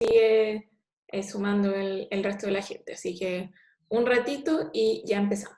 sigue sumando el resto de la gente. Así que un ratito y ya empezamos.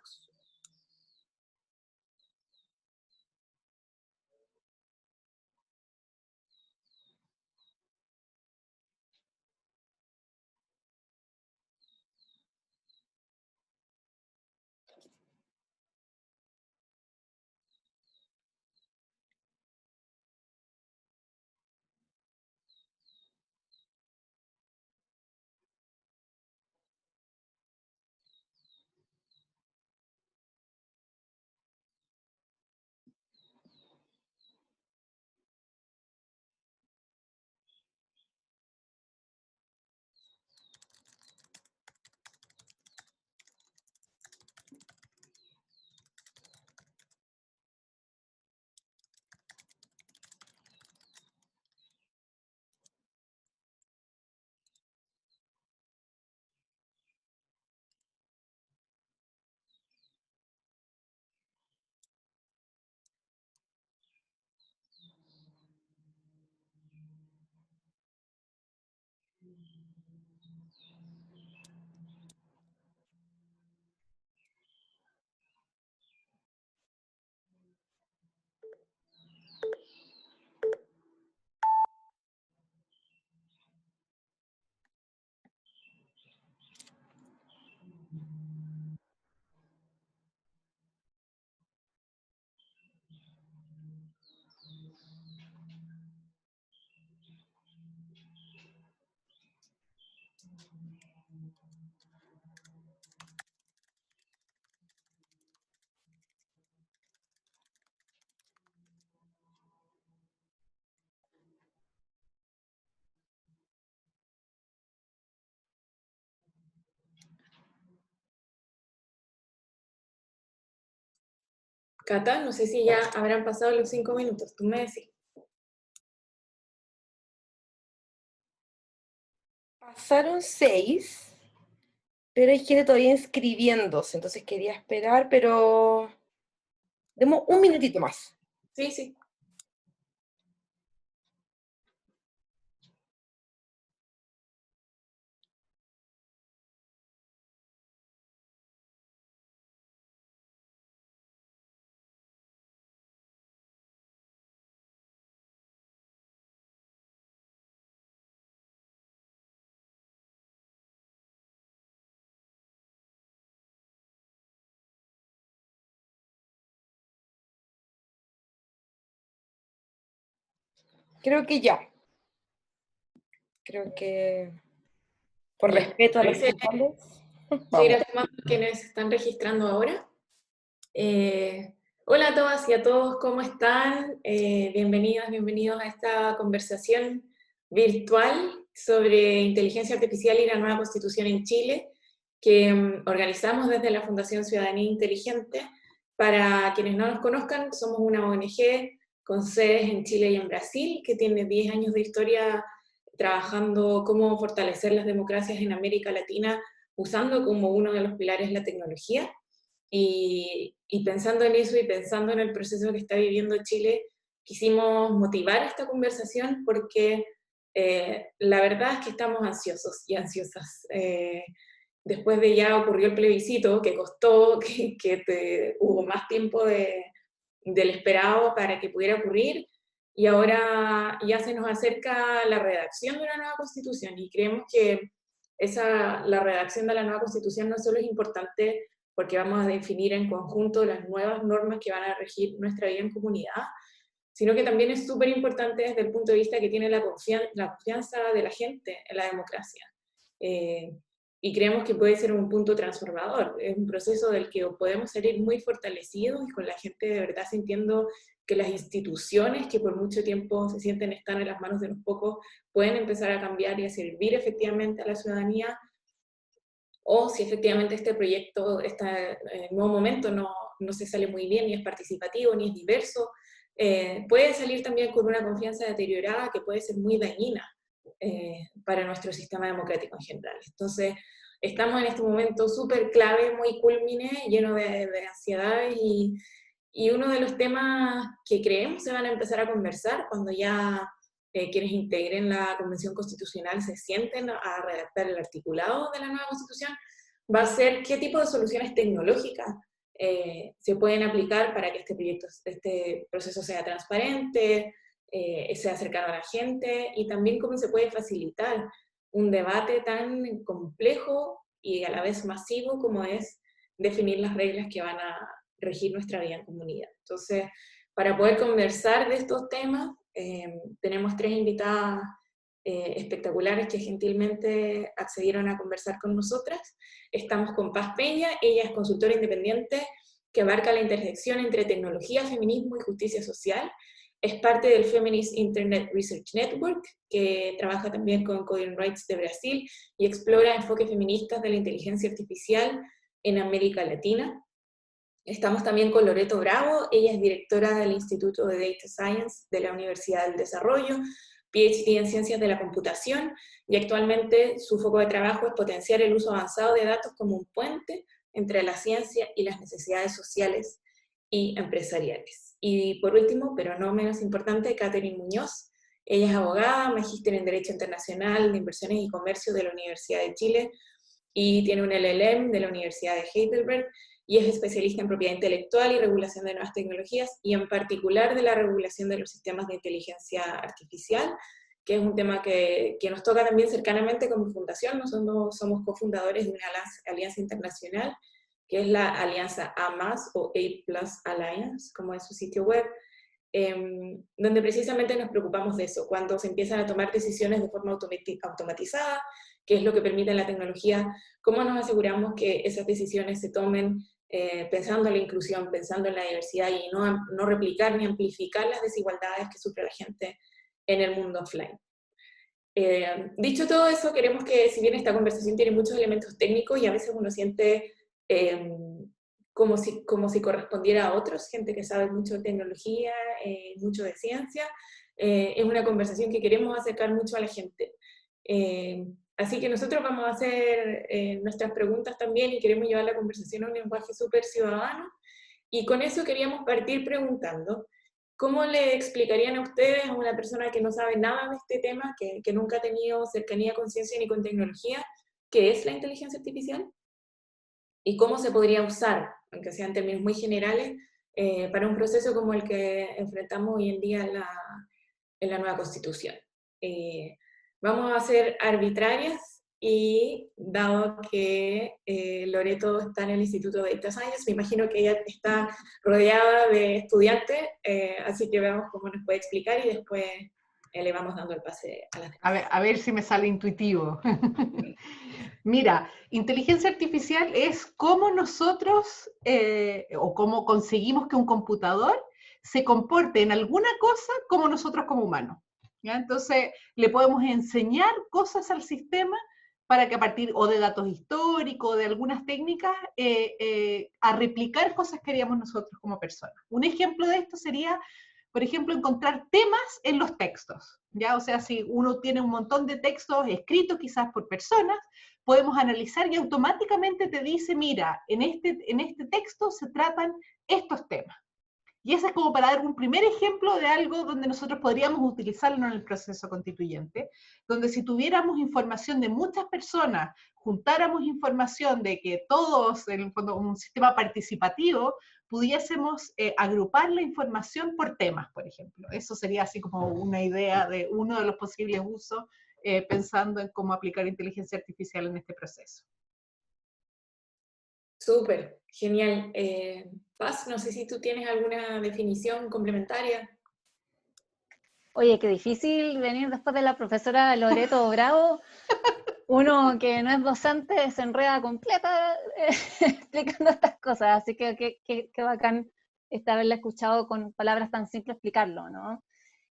Cata, no sé si ya habrán pasado los 5 minutos, tú me decís. Pasaron 6, pero hay gente todavía inscribiéndose, entonces quería esperar, pero demos un minutito más. Sí, sí. Creo que ya. Creo que por Ya. respeto a los Parece principales, seguir vamos. afirmando quienes se están registrando ahora. Eh, Hola a todas y a todos, ¿cómo están? Bienvenidas, bienvenidos a esta conversación virtual sobre inteligencia artificial y la nueva constitución en Chile, que organizamos desde la Fundación Ciudadanía Inteligente. Para quienes no nos conozcan, somos una ONG con sedes en Chile y en Brasil, que tiene 10 años de historia trabajando cómo fortalecer las democracias en América Latina, usando como uno de los pilares la tecnología. Y pensando en eso y pensando en el proceso que está viviendo Chile, quisimos motivar esta conversación porque la verdad es que estamos ansiosos y ansiosas. Después de ya ocurrió el plebiscito, que costó, hubo más tiempo del esperado para que pudiera ocurrir, y ahora ya se nos acerca la redacción de una nueva constitución, y creemos que la redacción de la nueva constitución no solo es importante porque vamos a definir en conjunto las nuevas normas que van a regir nuestra vida en comunidad, sino que también es súper importante desde el punto de vista que tiene la confianza de la gente en la democracia. Eh, y creemos que puede ser un punto transformador. Es un proceso del que podemos salir muy fortalecidos y con la gente de verdad sintiendo que las instituciones que por mucho tiempo se sienten están en las manos de los pocos pueden empezar a cambiar y a servir efectivamente a la ciudadanía, o si efectivamente este proyecto, este nuevo momento no se sale muy bien, ni es participativo, ni es diverso, puede salir también con una confianza deteriorada que puede ser muy dañina para nuestro sistema democrático en general. Entonces, estamos en este momento súper clave, muy culmine, lleno de ansiedad, y uno de los temas que creemos se van a empezar a conversar cuando ya quienes integren la Convención Constitucional se sienten a redactar el articulado de la nueva Constitución, va a ser qué tipo de soluciones tecnológicas se pueden aplicar para que este proceso sea transparente, sea cercano a la gente, y también cómo se puede facilitar un debate tan complejo y a la vez masivo como es definir las reglas que van a regir nuestra vida en comunidad. Entonces, para poder conversar de estos temas, tenemos 3 invitadas espectaculares que gentilmente accedieron a conversar con nosotras. Estamos con Paz Peña, ella es consultora independiente que abarca la intersección entre tecnología, feminismo y justicia social. Es parte del Feminist Internet Research Network, que trabaja también con Coding Rights de Brasil y explora enfoques feministas de la inteligencia artificial en América Latina. Estamos también con Loreto Bravo, ella es directora del Instituto de Data Science de la Universidad del Desarrollo, PhD en Ciencias de la Computación, y actualmente su foco de trabajo es potenciar el uso avanzado de datos como un puente entre la ciencia y las necesidades sociales y empresariales. Y por último, pero no menos importante, Catherine Muñoz. Ella es abogada, magíster en Derecho Internacional de Inversiones y Comercio de la Universidad de Chile, y tiene un LLM de la Universidad de Heidelberg, y es especialista en propiedad intelectual y regulación de nuevas tecnologías, y en particular de la regulación de los sistemas de inteligencia artificial, que es un tema que nos toca también cercanamente como fundación. Nosotros somos cofundadores de una alianza internacional, que es la Alianza A+, o A+ Alliance, como es su sitio web, donde precisamente nos preocupamos de eso, cuando se empiezan a tomar decisiones de forma automatizada, qué es lo que permite la tecnología, cómo nos aseguramos que esas decisiones se tomen pensando en la inclusión, pensando en la diversidad, y no replicar ni amplificar las desigualdades que sufre la gente en el mundo offline. Dicho todo eso, queremos que, si bien esta conversación tiene muchos elementos técnicos y a veces uno siente como si correspondiera a otros, gente que sabe mucho de tecnología, mucho de ciencia, es una conversación que queremos acercar mucho a la gente. Así que nosotros vamos a hacer nuestras preguntas también, y queremos llevar la conversación a un lenguaje súper ciudadano, y con eso queríamos partir preguntando: ¿cómo le explicarían a ustedes, a una persona que no sabe nada de este tema, que nunca ha tenido cercanía con ciencia ni con tecnología, qué es la inteligencia artificial? ¿Y cómo se podría usar, aunque sea en términos muy generales, para un proceso como el que enfrentamos hoy en día en la nueva Constitución? Vamos a ser arbitrarias, y dado que Loreto está en el Instituto de Data Science, me imagino que ella está rodeada de estudiantes, así que veamos cómo nos puede explicar, y después le vamos dando el pase a las demás. A ver si me sale intuitivo. Mira, inteligencia artificial es cómo nosotros o cómo conseguimos que un computador se comporte en alguna cosa como nosotros como humanos. ¿Ya? Entonces, le podemos enseñar cosas al sistema para que, a partir o de datos históricos o de algunas técnicas, a replicar cosas que haríamos nosotros como personas. Un ejemplo de esto sería, por ejemplo, encontrar temas en los textos, ¿ya? O sea, si uno tiene un montón de textos escritos quizás por personas, podemos analizar y automáticamente te dice: mira, en este texto se tratan estos temas. Y ese es como para dar un primer ejemplo de algo donde nosotros podríamos utilizarlo en el proceso constituyente, donde si tuviéramos información de muchas personas, juntáramos información de que todos, en el fondo, un sistema participativo, pudiésemos agrupar la información por temas, por ejemplo. Eso sería así como una idea de uno de los posibles usos, pensando en cómo aplicar inteligencia artificial en este proceso. Súper, genial. Paz, no sé si tú tienes alguna definición complementaria. Oye, qué difícil venir después de la profesora Loreto Bravo. Uno que no es docente se enreda completa explicando estas cosas, así que qué bacán haberla escuchado con palabras tan simples explicarlo, ¿no?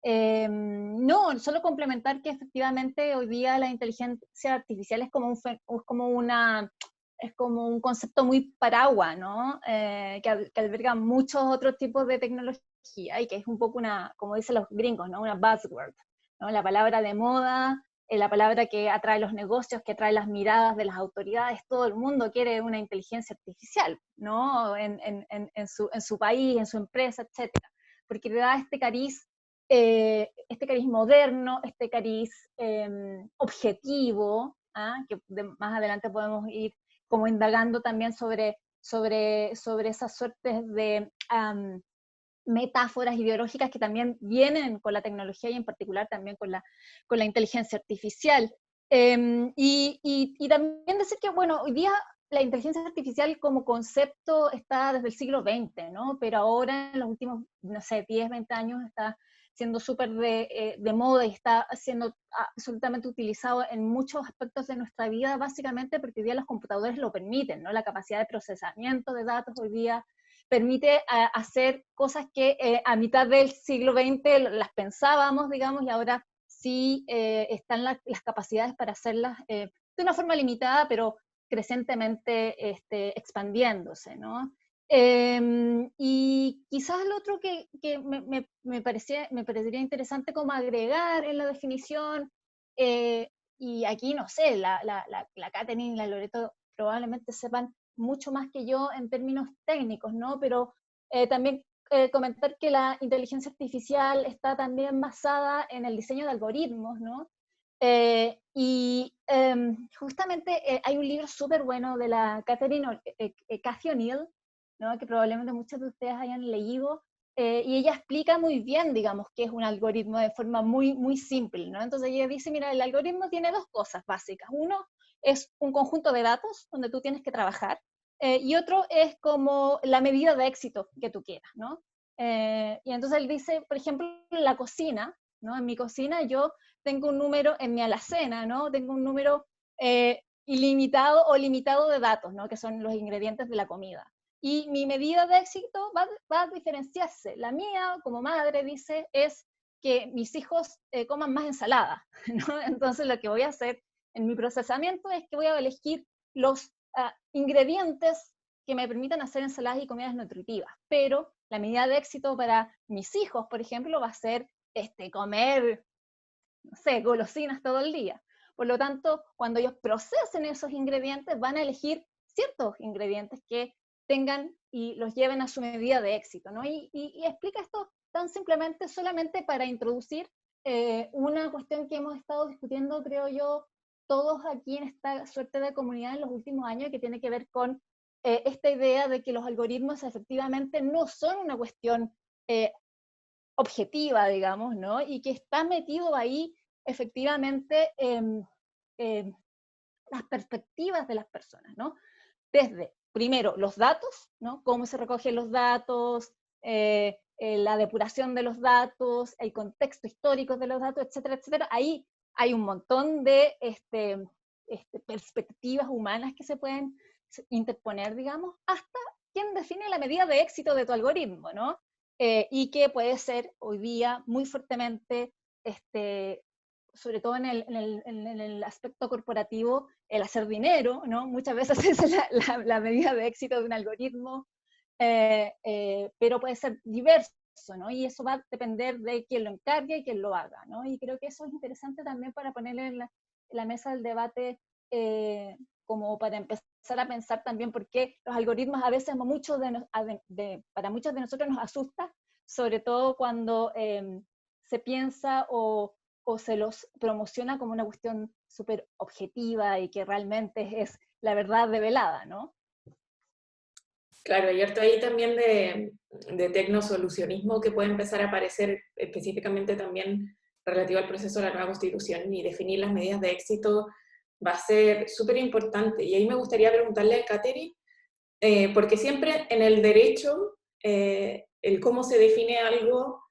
No, solo complementar que efectivamente hoy día la inteligencia artificial es como un concepto muy paraguas, ¿no? Que alberga muchos otros tipos de tecnología, y que es un poco como dicen los gringos, ¿no? Una buzzword, ¿no? La palabra de moda, la palabra que atrae los negocios, que atrae las miradas de las autoridades. Todo el mundo quiere una inteligencia artificial, ¿no? En su país, en su empresa, etcétera, porque le da este cariz este cariz moderno, este cariz objetivo, que más adelante podemos ir como indagando también sobre esas suertes de metáforas ideológicas que también vienen con la tecnología y en particular también con la inteligencia artificial. Y también decir que, bueno, hoy día la inteligencia artificial como concepto está desde el siglo XX, ¿no? Pero ahora en los últimos, no sé, 10, 20 años está siendo súper de moda y está siendo absolutamente utilizado en muchos aspectos de nuestra vida, básicamente porque hoy día los computadores lo permiten, ¿no? La capacidad de procesamiento de datos hoy día permite hacer cosas que a mitad del siglo XX las pensábamos, digamos, y ahora sí están las capacidades para hacerlas de una forma limitada, pero crecientemente expandiéndose, ¿no? Y quizás lo otro que me parecería interesante como agregar en la definición, y aquí no sé, la Katherine y la Loreto probablemente sepan mucho más que yo en términos técnicos, ¿no? Pero también comentar que la inteligencia artificial está también basada en el diseño de algoritmos, ¿no? Y justamente hay un libro súper bueno de la Cathy O'Neill, ¿no? Que probablemente muchos de ustedes hayan leído, y ella explica muy bien, digamos, qué es un algoritmo de forma muy, muy simple, ¿no? Entonces ella dice, mira, el algoritmo tiene dos cosas básicas. Uno es un conjunto de datos donde tú tienes que trabajar, y otro es como la medida de éxito que tú quieras, ¿no? Y entonces él dice, por ejemplo, en la cocina, ¿no? En mi cocina yo tengo un número, en mi alacena, ¿no? Tengo un número ilimitado o limitado de datos, ¿no? Que son los ingredientes de la comida. Y mi medida de éxito va a diferenciarse. La mía, como madre, dice, es que mis hijos coman más ensalada, ¿no? Entonces lo que voy a hacer en mi procesamiento es que voy a elegir los ingredientes que me permitan hacer ensaladas y comidas nutritivas. Pero la medida de éxito para mis hijos, por ejemplo, va a ser comer, no sé, golosinas todo el día. Por lo tanto, cuando ellos procesen esos ingredientes, van a elegir ciertos ingredientes que tengan y los lleven a su medida de éxito, ¿no? Y explica esto tan simplemente, solamente para introducir una cuestión que hemos estado discutiendo, creo yo, todos aquí en esta suerte de comunidad en los últimos años, que tiene que ver con esta idea de que los algoritmos efectivamente no son una cuestión objetiva, digamos, ¿no? Y que está metido ahí efectivamente las perspectivas de las personas, ¿no? Desde, primero, los datos, ¿no? Cómo se recogen los datos, la depuración de los datos, el contexto histórico de los datos, etcétera, etcétera. Ahí hay un montón de perspectivas humanas que se pueden interponer, digamos, hasta quién define la medida de éxito de tu algoritmo, ¿no? Y que puede ser hoy día muy fuertemente, sobre todo en el aspecto corporativo, el hacer dinero, ¿no? Muchas veces es la medida de éxito de un algoritmo, pero puede ser diverso, ¿no? Y eso va a depender de quién lo encargue y quién lo haga, ¿no? Y creo que eso es interesante también para ponerle en la mesa del debate, como para empezar a pensar también por qué los algoritmos a veces para muchos de nosotros nos asusta, sobre todo cuando se piensa o se los promociona como una cuestión súper objetiva y que realmente es la verdad revelada, ¿no? Claro, y harto ahí también de tecnosolucionismo que puede empezar a aparecer específicamente también relativo al proceso de la nueva Constitución, y definir las medidas de éxito va a ser súper importante. Y ahí me gustaría preguntarle a Katherine, porque siempre en el derecho, el cómo se define algo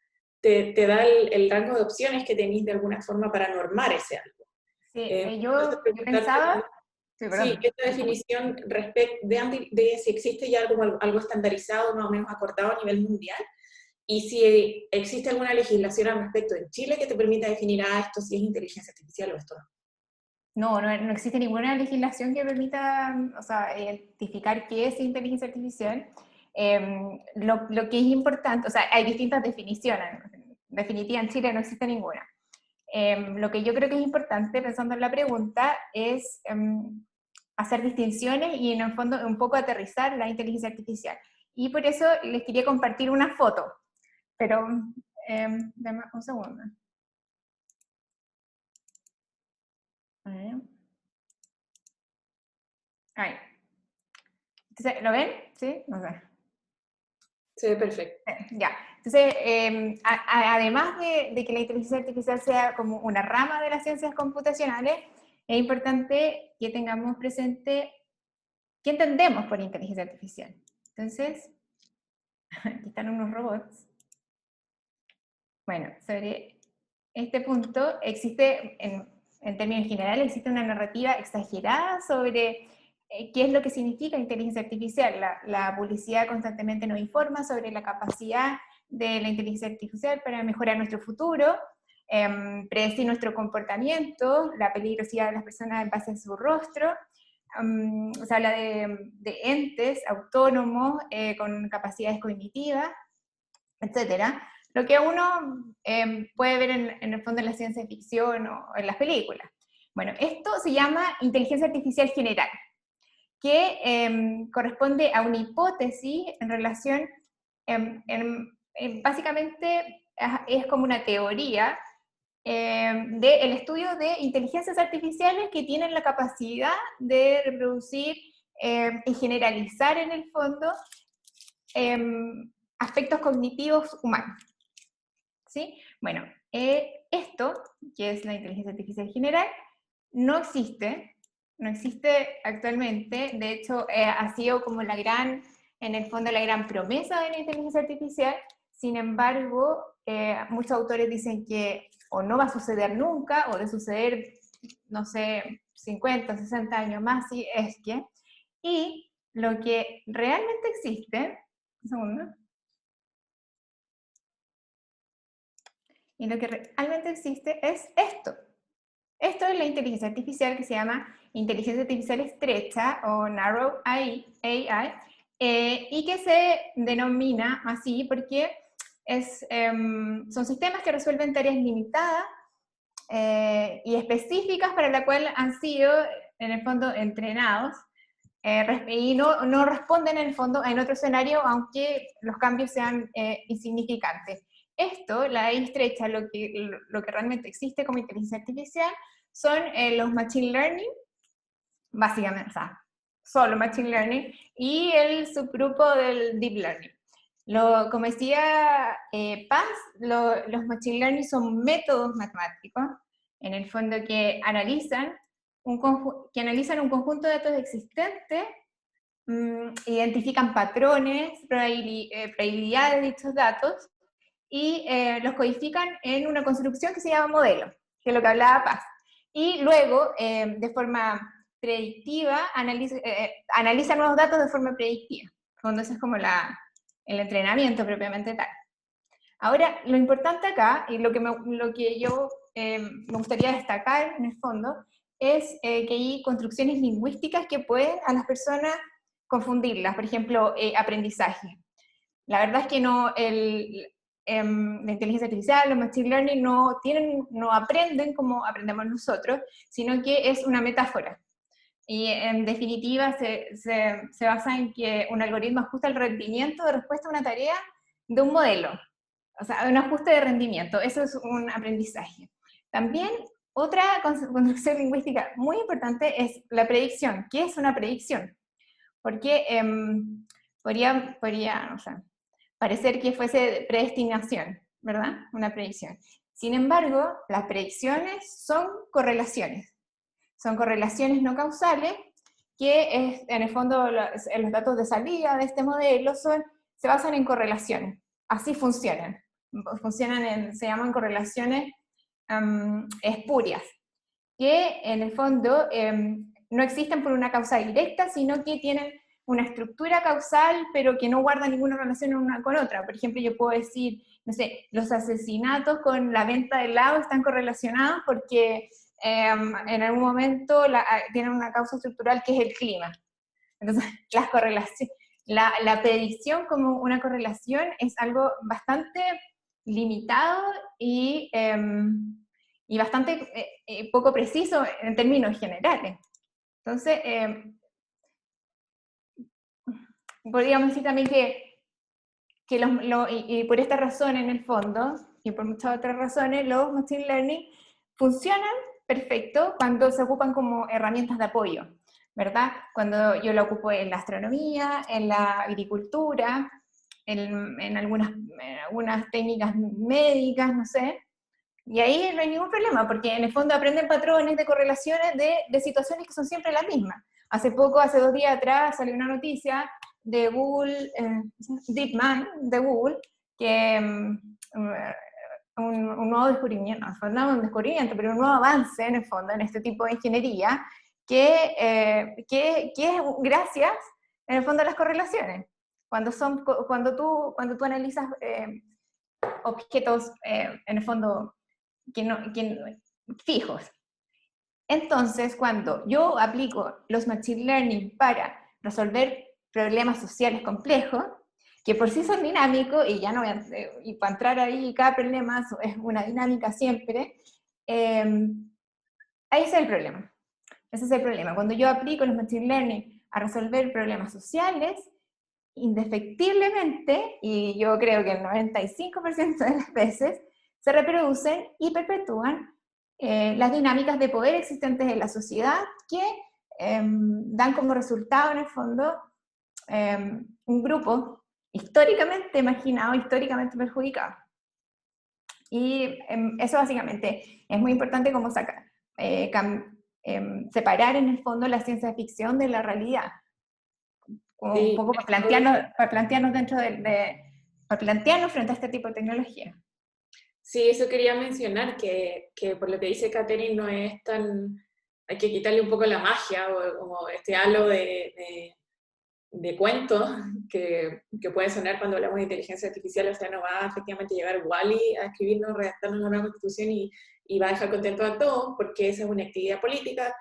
te da el rango de opciones que tenéis de alguna forma para normar ese algo. Sí, yo pensaba... Sí, Sí, esta definición de si existe ya algo estandarizado, más o menos acordado a nivel mundial, y si existe alguna legislación al respecto en Chile que te permita definir, esto sí es inteligencia artificial o esto no. No existe ninguna legislación que permita, o sea, identificar qué es inteligencia artificial. Lo que es importante, o sea, hay distintas definiciones. En definitiva, en Chile no existe ninguna. Lo que yo creo que es importante, pensando en la pregunta, es hacer distinciones y en el fondo un poco aterrizar la inteligencia artificial. Y por eso les quería compartir una foto, pero Dame un segundo. A ver. Ahí. Entonces, ¿lo ven? ¿Sí? No sé. Se ve perfecto. Ya. Entonces, además de que la inteligencia artificial sea como una rama de las ciencias computacionales, es importante que tengamos presente qué entendemos por inteligencia artificial. Entonces, aquí están unos robots. Bueno, sobre este punto existe, en términos generales, existe una narrativa exagerada sobre qué es lo que significa inteligencia artificial. La publicidad constantemente nos informa sobre la capacidad de la inteligencia artificial para mejorar nuestro futuro, predecir nuestro comportamiento, la peligrosidad de las personas en base a su rostro. Se habla de entes autónomos con capacidades cognitivas, etcétera. Lo que uno puede ver en el fondo en la ciencia ficción o en las películas. Bueno, esto se llama inteligencia artificial general, que corresponde a una hipótesis en relación, básicamente es como una teoría del estudio de inteligencias artificiales que tienen la capacidad de reproducir y generalizar en el fondo aspectos cognitivos humanos. ¿Sí? Bueno, esto, que es la inteligencia artificial general, no existe actualmente. De hecho, ha sido como en el fondo, la gran promesa de la inteligencia artificial. Sin embargo, muchos autores dicen que o no va a suceder nunca, o de suceder, no sé, 50, 60 años más, si es que. Y lo que realmente existe, un segundo. Y lo que realmente existe es esto. Esto es la inteligencia artificial que se llama inteligencia artificial estrecha o Narrow AI, y que se denomina así porque son sistemas que resuelven tareas limitadas y específicas para la cual han sido, en el fondo, entrenados y no responden, en el fondo, en otro escenario, aunque los cambios sean insignificantes. Esto, la AI estrecha, lo que realmente existe como inteligencia artificial, son los machine learning, básicamente, o sea, solo machine learning, y el subgrupo del deep learning. Como decía Paz, los machine learning son métodos matemáticos, en el fondo, que analizan un conjunto de datos existentes, identifican patrones, probabilidades de dichos datos, y los codifican en una construcción que se llama modelo, que es lo que hablaba Paz. Y luego, de forma predictiva, analiza nuevos datos de forma predictiva. Entonces es como el entrenamiento propiamente tal. Ahora, lo importante acá, y lo que yo me gustaría destacar en el fondo, es que hay construcciones lingüísticas que pueden a las personas confundirlas. Por ejemplo, aprendizaje. La verdad es que la inteligencia artificial, los machine learning no aprenden como aprendemos nosotros, sino que es una metáfora. Y en definitiva se basa en que un algoritmo ajusta el rendimiento de respuesta a una tarea de un modelo. O sea, un ajuste de rendimiento. Eso es un aprendizaje. También otra construcción lingüística muy importante es la predicción. ¿Qué es una predicción? Porque podría no sé, parecer que fuese predestinación, ¿verdad? Una predicción. Sin embargo, las predicciones son correlaciones. Son correlaciones no causales que, en el fondo, los datos de salida de este modelo se basan en correlaciones. Así funcionan. Se llaman correlaciones espurias, que en el fondo no existen por una causa directa, sino que tienen una estructura causal, pero que no guarda ninguna relación una con otra. Por ejemplo, yo puedo decir, no sé, los asesinatos con la venta de helado están correlacionados porque en algún momento tienen una causa estructural que es el clima. Entonces, las correlaciones, la predicción como una correlación es algo bastante limitado y bastante poco preciso en términos generales. Entonces, podríamos decir también que y por esta razón, en el fondo, y por muchas otras razones, los Machine Learning funcionan perfecto cuando se ocupan como herramientas de apoyo, ¿verdad? Cuando yo la ocupo en la astronomía, en la agricultura, en algunas técnicas médicas, no sé, y ahí no hay ningún problema, porque en el fondo aprenden patrones de correlaciones de situaciones que son siempre las mismas. Hace 2 días atrás salió una noticia de Google, DeepMind de Google, que un nuevo descubrimiento, no un descubrimiento, pero un nuevo avance en el fondo en este tipo de ingeniería, que es gracias en el fondo a las correlaciones. Cuando tú analizas objetos en el fondo fijos. Entonces, cuando yo aplico los Machine Learning para resolver problemas sociales complejos, que por sí son dinámicos, y ya no voy y para entrar ahí, cada problema es una dinámica siempre, ahí es el problema. Ese es el problema. Cuando yo aplico los Machine Learning a resolver problemas sociales, indefectiblemente, y yo creo que el 95% de las veces, se reproducen y perpetúan las dinámicas de poder existentes en la sociedad que dan como resultado, en el fondo, un grupo históricamente marginado, históricamente perjudicado. Y eso básicamente es muy importante como separar en el fondo la ciencia ficción de la realidad. Como Sí. un poco para plantearnos para plantearnos frente a este tipo de tecnología. Sí, eso quería mencionar, que por lo que dice Catherine no es tan... Hay que quitarle un poco la magia, o como este halo de cuento que puede sonar cuando hablamos de inteligencia artificial. O sea, no va a efectivamente llegar Wall-E a escribirnos, redactarnos una nueva constitución y va a dejar contento a todos, porque esa es una actividad política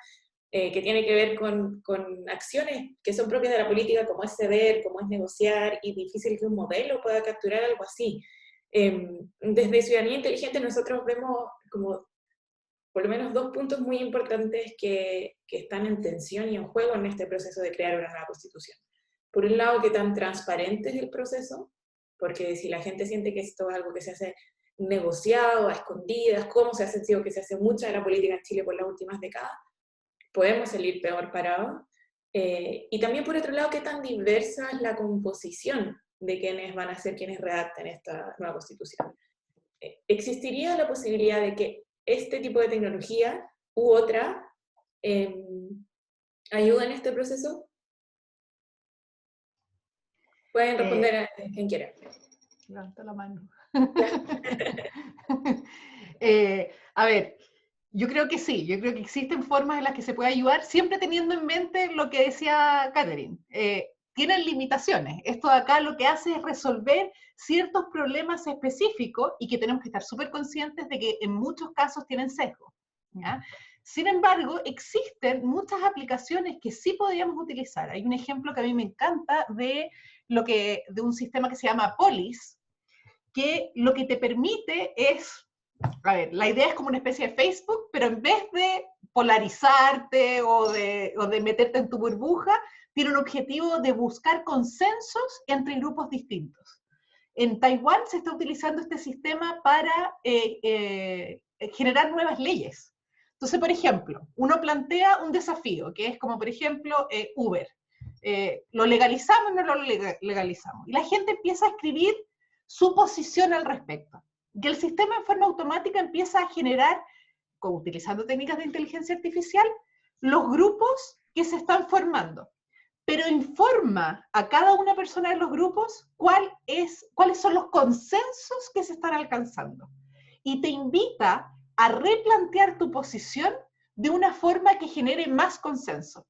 que tiene que ver con acciones que son propias de la política, como es ceder, como es negociar, y difícil que un modelo pueda capturar algo así. Desde Ciudadanía Inteligente nosotros vemos como por lo menos 2 puntos muy importantes que están en tensión y en juego en este proceso de crear una nueva constitución. Por un lado, qué tan transparente es el proceso, porque si la gente siente que esto es algo que se hace negociado, a escondidas, como se ha sentido que se hace mucha de la política en Chile por las últimas décadas, podemos salir peor parados. Y también por otro lado, qué tan diversa es la composición de quienes van a ser quienes redacten esta nueva constitución. ¿Existiría la posibilidad de que este tipo de tecnología u otra ayude en este proceso? Pueden responder a quien quiera. Levanta la mano. A ver, yo creo que sí, yo creo que existen formas en las que se puede ayudar, siempre teniendo en mente lo que decía Catherine. Tienen limitaciones. Esto de acá lo que hace es resolver ciertos problemas específicos y que tenemos que estar súper conscientes de que en muchos casos tienen sesgo, ¿ya? Sin embargo, existen muchas aplicaciones que sí podríamos utilizar. Hay un ejemplo que a mí me encanta de un sistema que se llama Polis, que lo que te permite es, a ver, la idea es como una especie de Facebook, pero en vez de polarizarte o de meterte en tu burbuja, tiene un objetivo de buscar consensos entre grupos distintos. En Taiwán se está utilizando este sistema para generar nuevas leyes. Entonces, por ejemplo, uno plantea un desafío, que es como, por ejemplo, Uber. ¿Lo legalizamos o no lo legalizamos? Y la gente empieza a escribir su posición al respecto. Y el sistema en forma automática empieza a generar, utilizando técnicas de inteligencia artificial, los grupos que se están formando. Pero informa a cada una persona de los grupos cuáles son los consensos que se están alcanzando. Y te invita a replantear tu posición de una forma que genere más consenso.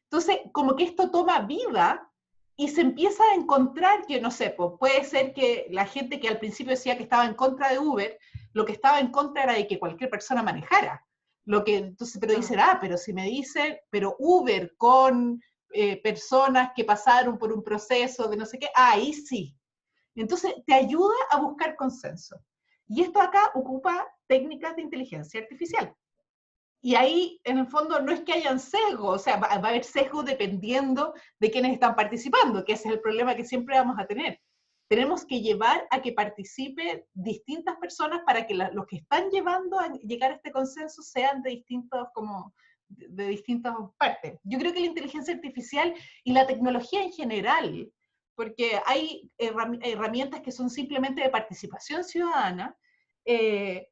Entonces, como que esto toma vida y se empieza a encontrar que, no sé, pues puede ser que la gente que al principio decía que estaba en contra de Uber, lo que estaba en contra era de que cualquier persona manejara. Entonces, pero dicen, pero si me dicen, pero Uber con personas que pasaron por un proceso de no sé qué, ahí sí. Entonces, te ayuda a buscar consenso. Y esto acá ocupa técnicas de inteligencia artificial. Y ahí, en el fondo, no es que hayan sesgo, o sea, va a haber sesgo dependiendo de quiénes están participando, que ese es el problema que siempre vamos a tener. tenemos que llevar a que participen distintas personas para que los que están llevando a llegar a este consenso sean de distintas partes. Yo creo que la inteligencia artificial y la tecnología en general, porque hay herramientas que son simplemente de participación ciudadana, que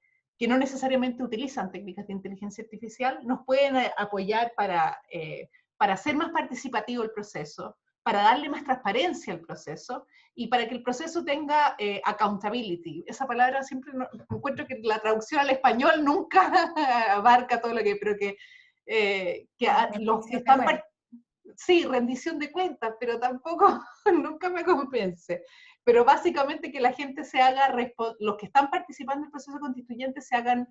no necesariamente utilizan técnicas de inteligencia artificial, nos pueden apoyar para hacer más participativo el proceso, para darle más transparencia al proceso y para que el proceso tenga accountability. Esa palabra siempre encuentro que la traducción al español nunca abarca todo lo que, pero que los que están... Sí, rendición de cuentas, pero tampoco, nunca me convence. Pero básicamente que la gente se haga, los que están participando en el proceso constituyente se hagan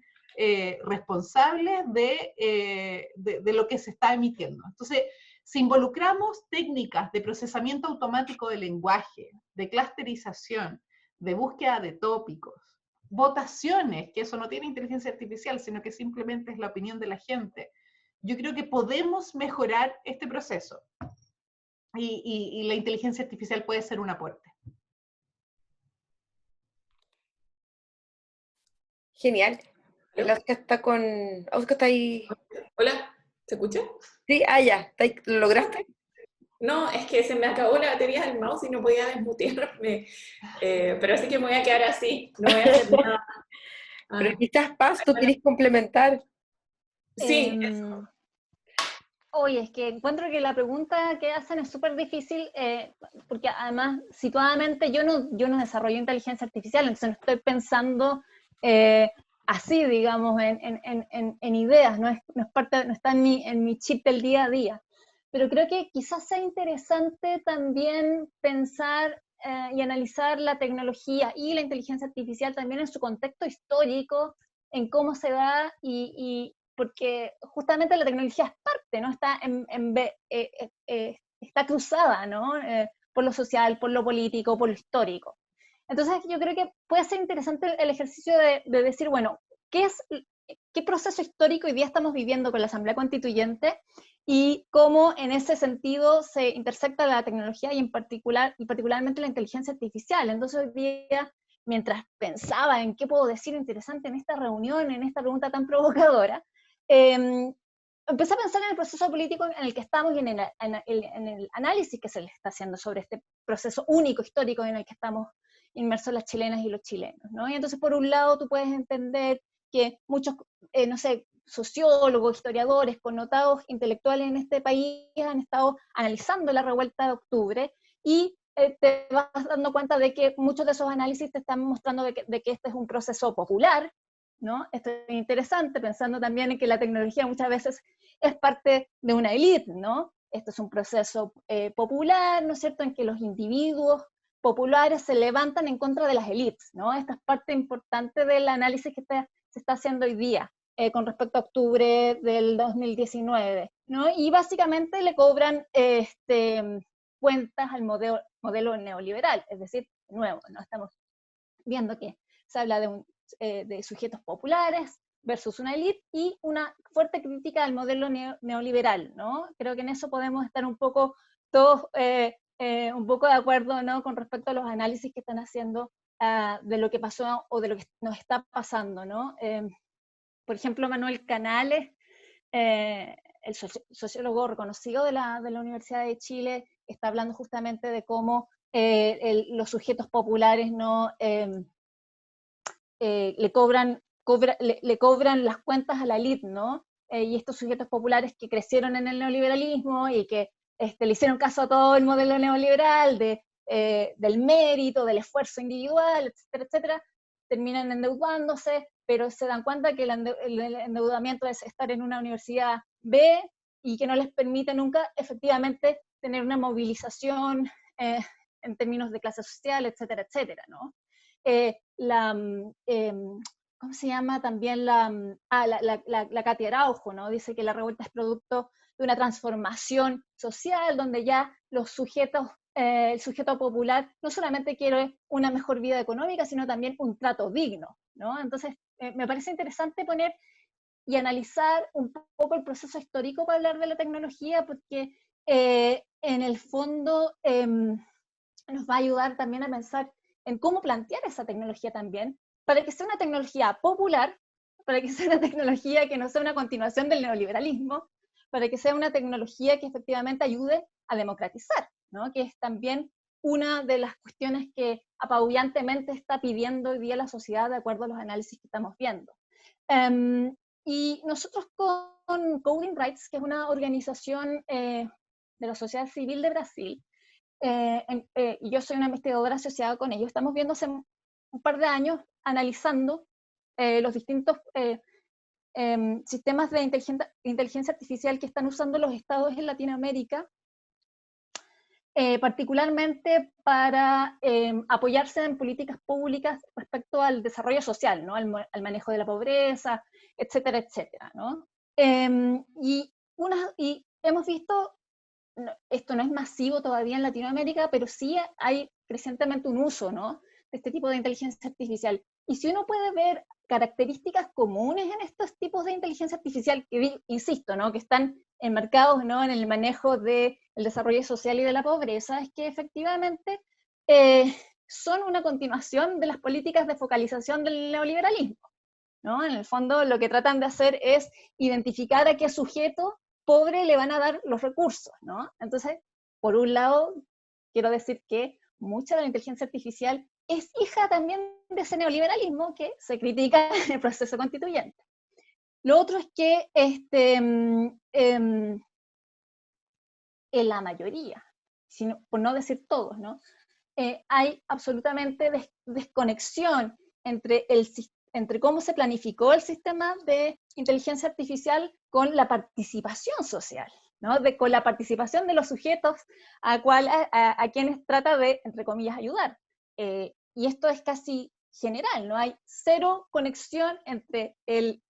responsables de lo que se está emitiendo. Entonces, si involucramos técnicas de procesamiento automático de lenguaje, de clusterización, de búsqueda de tópicos, votaciones, que eso no tiene inteligencia artificial, sino que simplemente es la opinión de la gente, yo creo que podemos mejorar este proceso. Y la inteligencia artificial puede ser un aporte. Genial. El Oscar está con... Oscar está ahí... Hola, ¿se escucha? Sí, ya. ¿Lo lograste? No, es que se me acabó la batería del mouse y no podía desmutearme. Pero así que me voy a quedar así, no voy a hacer nada. Pero quizás, Paz, tú quieres complementar. Sí. Oye, es que encuentro que la pregunta que hacen es súper difícil, porque además, situadamente, yo no desarrollo inteligencia artificial, entonces no estoy pensando así, digamos, en ideas, no está en mi chip del día a día. Pero creo que quizás sea interesante también pensar y analizar la tecnología y la inteligencia artificial también en su contexto histórico, en cómo se da porque justamente la tecnología es parte, ¿no? Está cruzada, ¿no? Por lo social, por lo político, por lo histórico. Entonces yo creo que puede ser interesante el ejercicio de decir, bueno, ¿qué proceso histórico hoy día estamos viviendo con la Asamblea Constituyente y cómo en ese sentido se intersecta la tecnología y particularmente la inteligencia artificial? Entonces hoy día, mientras pensaba en qué puedo decir interesante en esta reunión, en esta pregunta tan provocadora, empecé a pensar en el proceso político en el que estamos y en el análisis que se le está haciendo sobre este proceso único histórico en el que estamos inmersos las chilenas y los chilenos, ¿no? Y entonces, por un lado, tú puedes entender que muchos, no sé, sociólogos, historiadores, connotados intelectuales en este país han estado analizando la revuelta de octubre y te vas dando cuenta de que muchos de esos análisis te están mostrando de que este es un proceso popular, ¿no? Esto es interesante, pensando también en que la tecnología muchas veces es parte de una élite, ¿no? Esto es un proceso popular, ¿no es cierto?, en que los individuos populares se levantan en contra de las élites, ¿no? Esta es parte importante del análisis que se está haciendo hoy día con respecto a octubre del 2019, ¿no? Y básicamente le cobran cuentas al modelo neoliberal, es decir, de nuevo, ¿no? Estamos viendo que se habla de sujetos populares versus una élite y una fuerte crítica al modelo neoliberal, ¿no? Creo que en eso podemos estar un poco todos un poco de acuerdo, ¿no?, con respecto a los análisis que están haciendo de lo que pasó o de lo que nos está pasando, ¿no? Por ejemplo, Manuel Canales, el sociólogo reconocido de la Universidad de Chile, está hablando justamente de cómo los sujetos populares no le cobran las cuentas a la élite, ¿no? Y estos sujetos populares que crecieron en el neoliberalismo y que le hicieron caso a todo el modelo neoliberal del mérito, del esfuerzo individual, etcétera, etcétera, terminan endeudándose, pero se dan cuenta que el endeudamiento es estar en una universidad B y que no les permite nunca efectivamente tener una movilización en términos de clase social, etcétera, etcétera, ¿no? ¿Cómo se llama también la Katy Araujo, ¿no? Dice que la revuelta es producto de una transformación social donde ya los sujetos, el sujeto popular no solamente quiere una mejor vida económica, sino también un trato digno, ¿no? Entonces, me parece interesante poner y analizar un poco el proceso histórico para hablar de la tecnología, porque en el fondo nos va a ayudar también a pensar en cómo plantear esa tecnología también, para que sea una tecnología popular, para que sea una tecnología que no sea una continuación del neoliberalismo, para que sea una tecnología que efectivamente ayude a democratizar, ¿no? Que es también una de las cuestiones que apabullantemente está pidiendo hoy día la sociedad de acuerdo a los análisis que estamos viendo. Y nosotros con Coding Rights, que es una organización de la sociedad civil de Brasil, y yo soy una investigadora asociada con ellos, estamos viendo hace un par de años, analizando los distintos sistemas de inteligencia artificial que están usando los estados en Latinoamérica, particularmente para apoyarse en políticas públicas respecto al desarrollo social, ¿no? al manejo de la pobreza, etcétera, etcétera, ¿no? Y hemos visto, esto no es masivo todavía en Latinoamérica, pero sí hay crecientemente un uso, ¿no?, de este tipo de inteligencia artificial. Y si uno puede ver características comunes en estos tipos de inteligencia artificial, que insisto, ¿no?, que están enmarcados, ¿no?, en el manejo del desarrollo social y de la pobreza, es que efectivamente son una continuación de las políticas de focalización del neoliberalismo, ¿no? En el fondo lo que tratan de hacer es identificar a qué sujeto pobre le van a dar los recursos, ¿no? Entonces, por un lado, quiero decir que mucha de la inteligencia artificial es hija también de ese neoliberalismo que se critica en el proceso constituyente. Lo otro es que en la mayoría, por no decir todos, ¿no?, hay absolutamente desconexión entre cómo se planificó el sistema de inteligencia artificial con la participación social, ¿no? Con la participación de los sujetos a quienes trata de, entre comillas, ayudar. Y esto es casi general, ¿no? Hay cero conexión entre el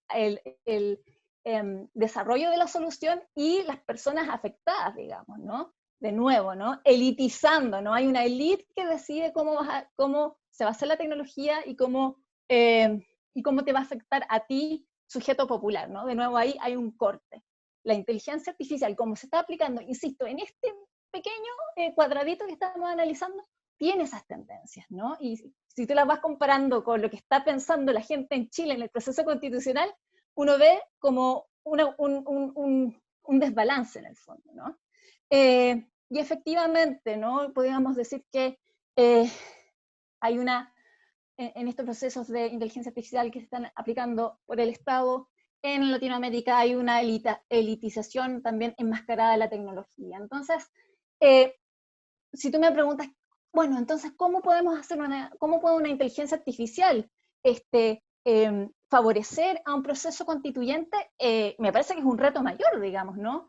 desarrollo de la solución y las personas afectadas, digamos, ¿no? De nuevo, ¿no?, elitizando, ¿no? Hay una élite que decide cómo se va a hacer la tecnología y cómo te va a afectar a ti, sujeto popular, ¿no? De nuevo, ahí hay un corte. La inteligencia artificial, como se está aplicando, insisto, en este pequeño cuadradito que estamos analizando, tiene esas tendencias, ¿no? Y si tú las vas comparando con lo que está pensando la gente en Chile en el proceso constitucional, uno ve como un desbalance en el fondo, ¿no? Y efectivamente, ¿no?, podríamos decir que hay en estos procesos de inteligencia artificial que se están aplicando por el Estado, en Latinoamérica hay una elitización también enmascarada de la tecnología. Entonces, si tú me preguntas, bueno, entonces, ¿cómo puede una inteligencia artificial favorecer a un proceso constituyente? Me parece que es un reto mayor, digamos, ¿no?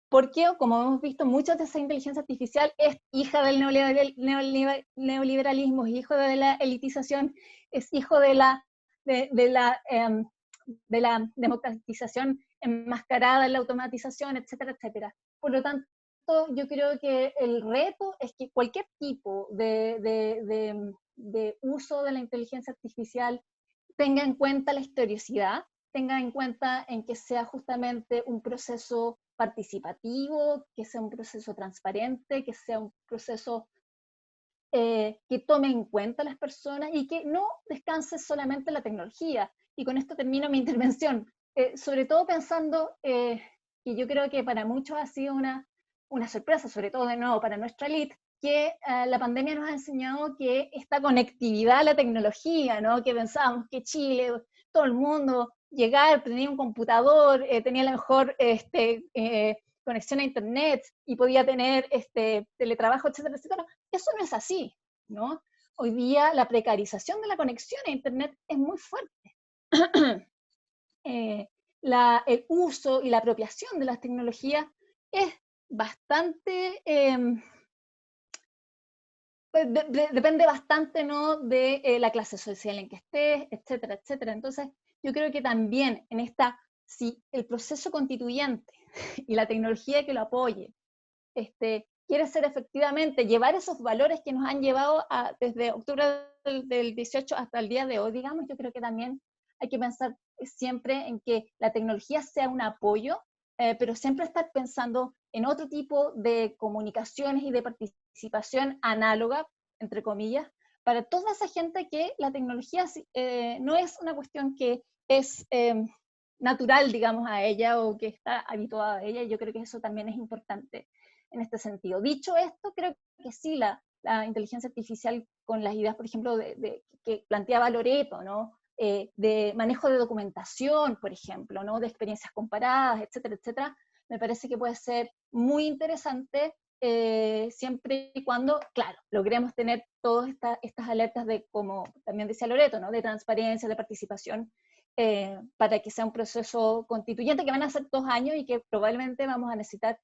Porque, como hemos visto, muchas de esa inteligencia artificial es hija del neoliberalismo, es hijo de la elitización, es hijo de la democratización enmascarada en la automatización, etcétera, etcétera. Por lo tanto, yo creo que el reto es que cualquier tipo de uso de la inteligencia artificial tenga en cuenta la historicidad, tenga en cuenta en que sea justamente un proceso participativo, que sea un proceso transparente, que sea un proceso que tome en cuenta a las personas y que no descanse solamente en la tecnología. Y con esto termino mi intervención, sobre todo pensando que yo creo que para muchos ha sido una sorpresa, sobre todo de nuevo para nuestra elite, que la pandemia nos ha enseñado que esta conectividad a la tecnología, ¿no?, que pensábamos que Chile, todo el mundo, tenía un computador, tenía la mejor conexión a internet y podía tener teletrabajo, etcétera, etcétera. Eso no es así, ¿no? Hoy día la precarización de la conexión a internet es muy fuerte. El uso y la apropiación de las tecnologías es bastante... depende bastante, ¿no?, de la clase social en que estés, etcétera, etcétera. Entonces, yo creo que también si el proceso constituyente y la tecnología que lo apoye quiere ser efectivamente llevar esos valores que nos han llevado desde octubre del 18 hasta el día de hoy, digamos, yo creo que también hay que pensar siempre en que la tecnología sea un apoyo, pero siempre estar pensando en otro tipo de comunicaciones y de participación análoga, entre comillas, para toda esa gente que la tecnología no es una cuestión que es natural, digamos, a ella o que está habituada a ella, y yo creo que eso también es importante en este sentido. Dicho esto, creo que sí, la inteligencia artificial con las ideas, por ejemplo, que planteaba Loreto, ¿no? De manejo de documentación, por ejemplo, ¿no? De experiencias comparadas, etcétera, etcétera, me parece que puede ser muy interesante siempre y cuando, claro, logremos tener todas estas alertas de, como también decía Loreto, ¿no? De transparencia, de participación, para que sea un proceso constituyente que van a ser 2 años y que probablemente vamos a necesitar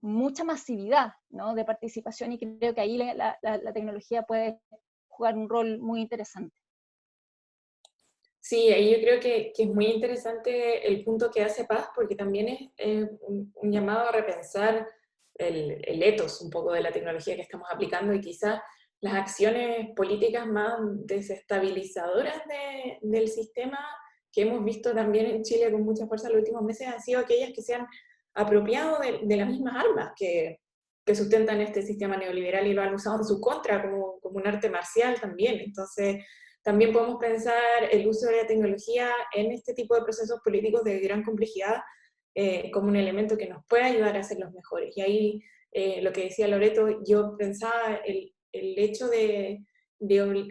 mucha masividad, ¿no? De participación, y creo que ahí la tecnología puede jugar un rol muy interesante. Sí, ahí yo creo que es muy interesante el punto que hace Paz, porque también es un llamado a repensar el ethos un poco de la tecnología que estamos aplicando, y quizás las acciones políticas más desestabilizadoras del sistema que hemos visto también en Chile con mucha fuerza en los últimos meses han sido aquellas que se han apropiado de las mismas armas que sustentan este sistema neoliberal y lo han usado en su contra como un arte marcial también. Entonces, también podemos pensar el uso de la tecnología en este tipo de procesos políticos de gran complejidad como un elemento que nos puede ayudar a ser los mejores. Y ahí, lo que decía Loreto, yo pensaba el hecho de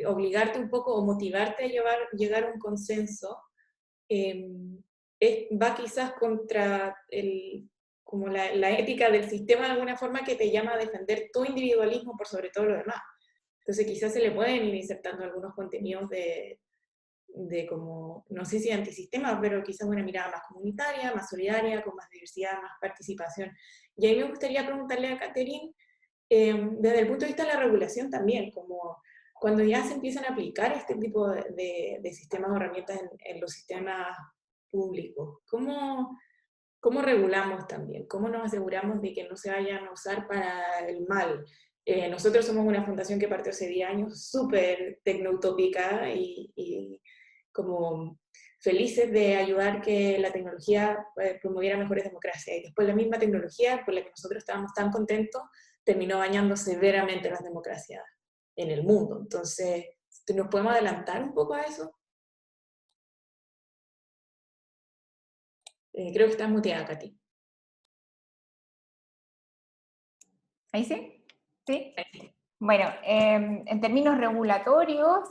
obligarte un poco o motivarte a llegar a un consenso, va quizás contra como la ética del sistema de alguna forma, que te llama a defender tu individualismo por sobre todo lo demás. Entonces quizás se le pueden ir insertando algunos contenidos de como, no sé si antisistema, pero quizás una mirada más comunitaria, más solidaria, con más diversidad, más participación. Y ahí me gustaría preguntarle a Catherine, desde el punto de vista de la regulación también, como cuando ya se empiezan a aplicar este tipo de sistemas o herramientas en los sistemas públicos, ¿cómo regulamos también? ¿Cómo nos aseguramos de que no se vayan a usar para el mal? Nosotros somos una fundación que partió hace 10 años súper tecnoutópica y como felices de ayudar que la tecnología promoviera mejores democracias. Y después la misma tecnología por la que nosotros estábamos tan contentos terminó dañando severamente las democracias en el mundo. Entonces, ¿nos podemos adelantar un poco a eso? Creo que estás muteada, Katy. ¿Ahí sí? ¿Sí? Bueno, en términos regulatorios,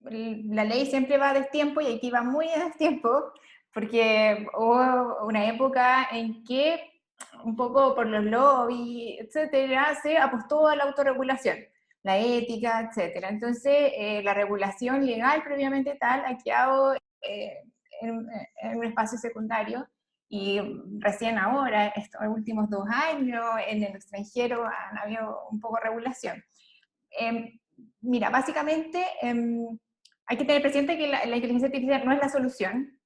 la ley siempre va a destiempo, y aquí va muy a destiempo, porque hubo una época en que, un poco por los lobbies, etcétera, se apostó a la autorregulación, la ética, etcétera. Entonces, la regulación legal previamente tal ha quedado en un espacio secundario, y recién ahora, estos últimos 2 años, en el extranjero han habido un poco de regulación. Mira, básicamente hay que tener presente que la inteligencia artificial no es la solución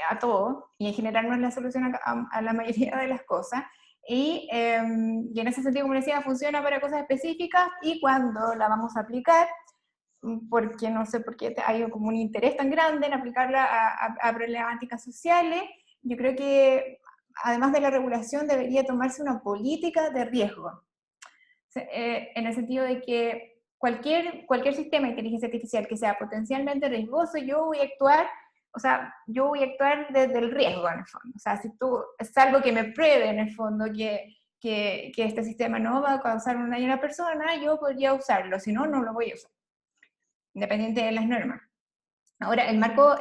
a todo, y en general no es la solución a la mayoría de las cosas, y en ese sentido, como decía, funciona para cosas específicas, y cuando la vamos a aplicar, porque no sé por qué hay como un interés tan grande en aplicarla a problemáticas sociales, yo creo que además de la regulación debería tomarse una política de riesgo, en el sentido de que cualquier sistema de inteligencia artificial que sea potencialmente riesgoso, yo voy a actuar desde el riesgo, en el fondo. O sea, si es algo que me pruebe, en el fondo, que este sistema no va a causar un daño a la persona, yo podría usarlo, si no, no lo voy a usar, independiente de las normas. Ahora, el marco